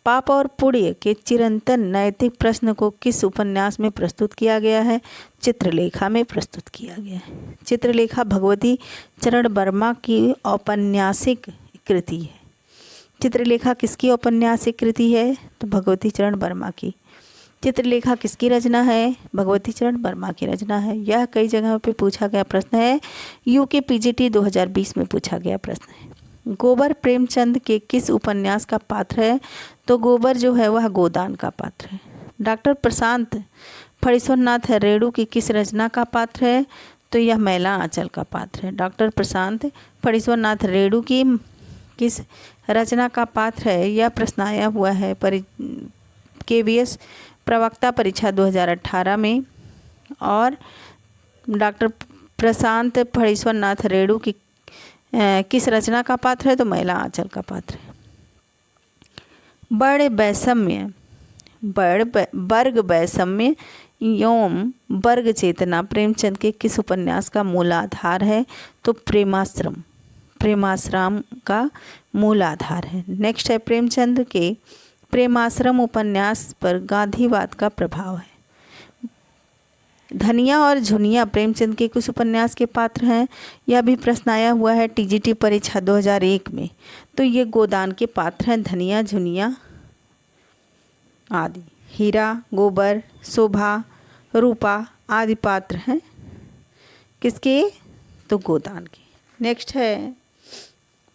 पाप और पुण्य के चिरंतन नैतिक प्रश्न को किस उपन्यास में प्रस्तुत किया गया है? चित्रलेखा में प्रस्तुत किया गया है। चित्रलेखा भगवती चरण वर्मा की औपन्यासिक कृति है। चित्रलेखा किसकी औपन्यासिक कृति है? तो भगवती चरण वर्मा की। चित्रलेखा किसकी रचना है? भगवती चरण वर्मा की रचना है। यह कई जगहों पे पूछा गया प्रश्न है। यूके पीजीटी 2020 में पूछा गया प्रश्न है। गोबर प्रेमचंद के किस उपन्यास का पात्र है? तो गोबर जो है वह गोदान का पात्र है। डॉक्टर प्रशांत फणीश्वरनाथ रेणु की किस रचना का पात्र है? तो यह मैला आंचल का पात्र है। डॉक्टर प्रशांत फणीश्वरनाथ रेणु की किस रचना का पात्र है? यह प्रश्न आया हुआ है KVS प्रवक्ता परीक्षा 2018 में। और डॉक्टर प्रशांत फणीश्वरनाथ रेणु की किस रचना का पात्र है? तो मैला आंचल का पात्र है। वर्ग वैषम्य एवं वर्ग चेतना प्रेमचंद के किस उपन्यास का मूल आधार है? तो प्रेमाश्रम का मूल आधार है। नेक्स्ट है, प्रेमचंद के प्रेमाश्रम उपन्यास पर गांधीवाद का प्रभाव है। धनिया और झुनिया प्रेमचंद के कुछ उपन्यास के पात्र हैं। यह भी प्रश्न आया हुआ है TGT परीक्षा 2001 में। तो ये गोदान के पात्र हैं, धनिया झुनिया आदि। हीरा, गोबर, शोभा, रूपा आदि पात्र हैं किसके? तो गोदान के। नेक्स्ट है,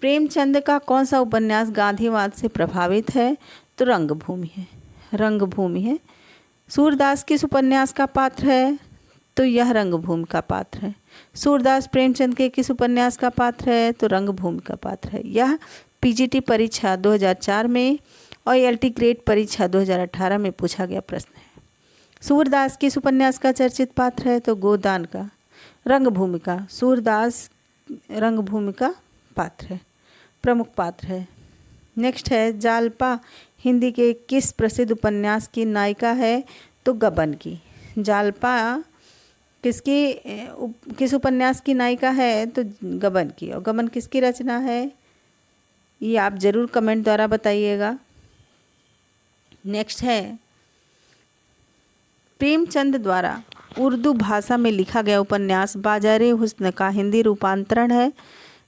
प्रेमचंद का कौन सा उपन्यास गांधीवाद से प्रभावित है? तो रंगभूमि है। रंगभूमि है। सूरदास किस उपन्यास का पात्र है? तो यह रंगभूमि का पात्र है। सूरदास प्रेमचंद के किस उपन्यास का पात्र है? तो रंगभूमि का पात्र है। यह PGT परीक्षा 2004 में और LT ग्रेड परीक्षा 2018 में पूछा गया प्रश्न है। सूरदास किस उपन्यास का चर्चित पात्र है? तो गोदान का। रंगभूमि का। सूरदास रंगभूमि का पात्र है, प्रमुख पात्र है। नेक्स्ट है, जालपा हिंदी के किस प्रसिद्ध उपन्यास की नायिका है? तो गबन की। जालपा किस उपन्यास की नायिका है? तो गबन की। और गबन किसकी रचना है? ये आप ज़रूर कमेंट द्वारा बताइएगा। नेक्स्ट है, प्रेमचंद द्वारा उर्दू भाषा में लिखा गया उपन्यास बाजारे हुस्न का हिंदी रूपांतरण है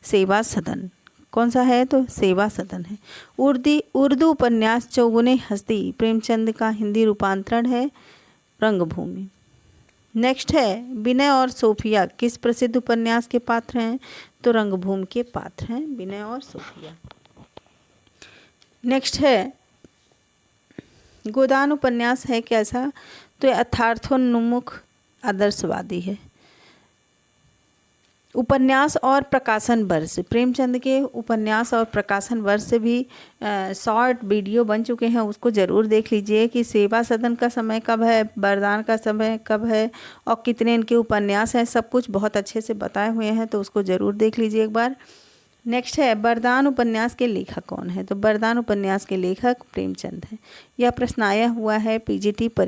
सेवा सदन। कौन सा है? तो सेवा सदन है। उर्दू उपन्यास चौगुने हस्ती प्रेमचंद का हिंदी रूपांतरण है रंगभूमि। नेक्स्ट है, विनय और सोफिया किस प्रसिद्ध उपन्यास के पात्र हैं? तो रंगभूमि के पात्र हैं विनय और सोफिया। नेक्स्ट है, गोदान उपन्यास है कैसा? तो यथार्थोन्मुख आदर्शवादी है। उपन्यास और प्रकाशन वर्ष, प्रेमचंद के उपन्यास और प्रकाशन वर्ष से भी शॉर्ट वीडियो बन चुके हैं, उसको ज़रूर देख लीजिए कि सेवा सदन का समय कब है, वरदान का समय कब है और कितने इनके उपन्यास हैं, सब कुछ बहुत अच्छे से बताए हुए हैं, तो उसको ज़रूर देख लीजिए एक बार। नेक्स्ट है, वरदान उपन्यास के लेखक कौन है? तो वरदान उपन्यास के लेखक प्रेमचंद हैं। यह प्रश्न आया हुआ है PGT परीक्षा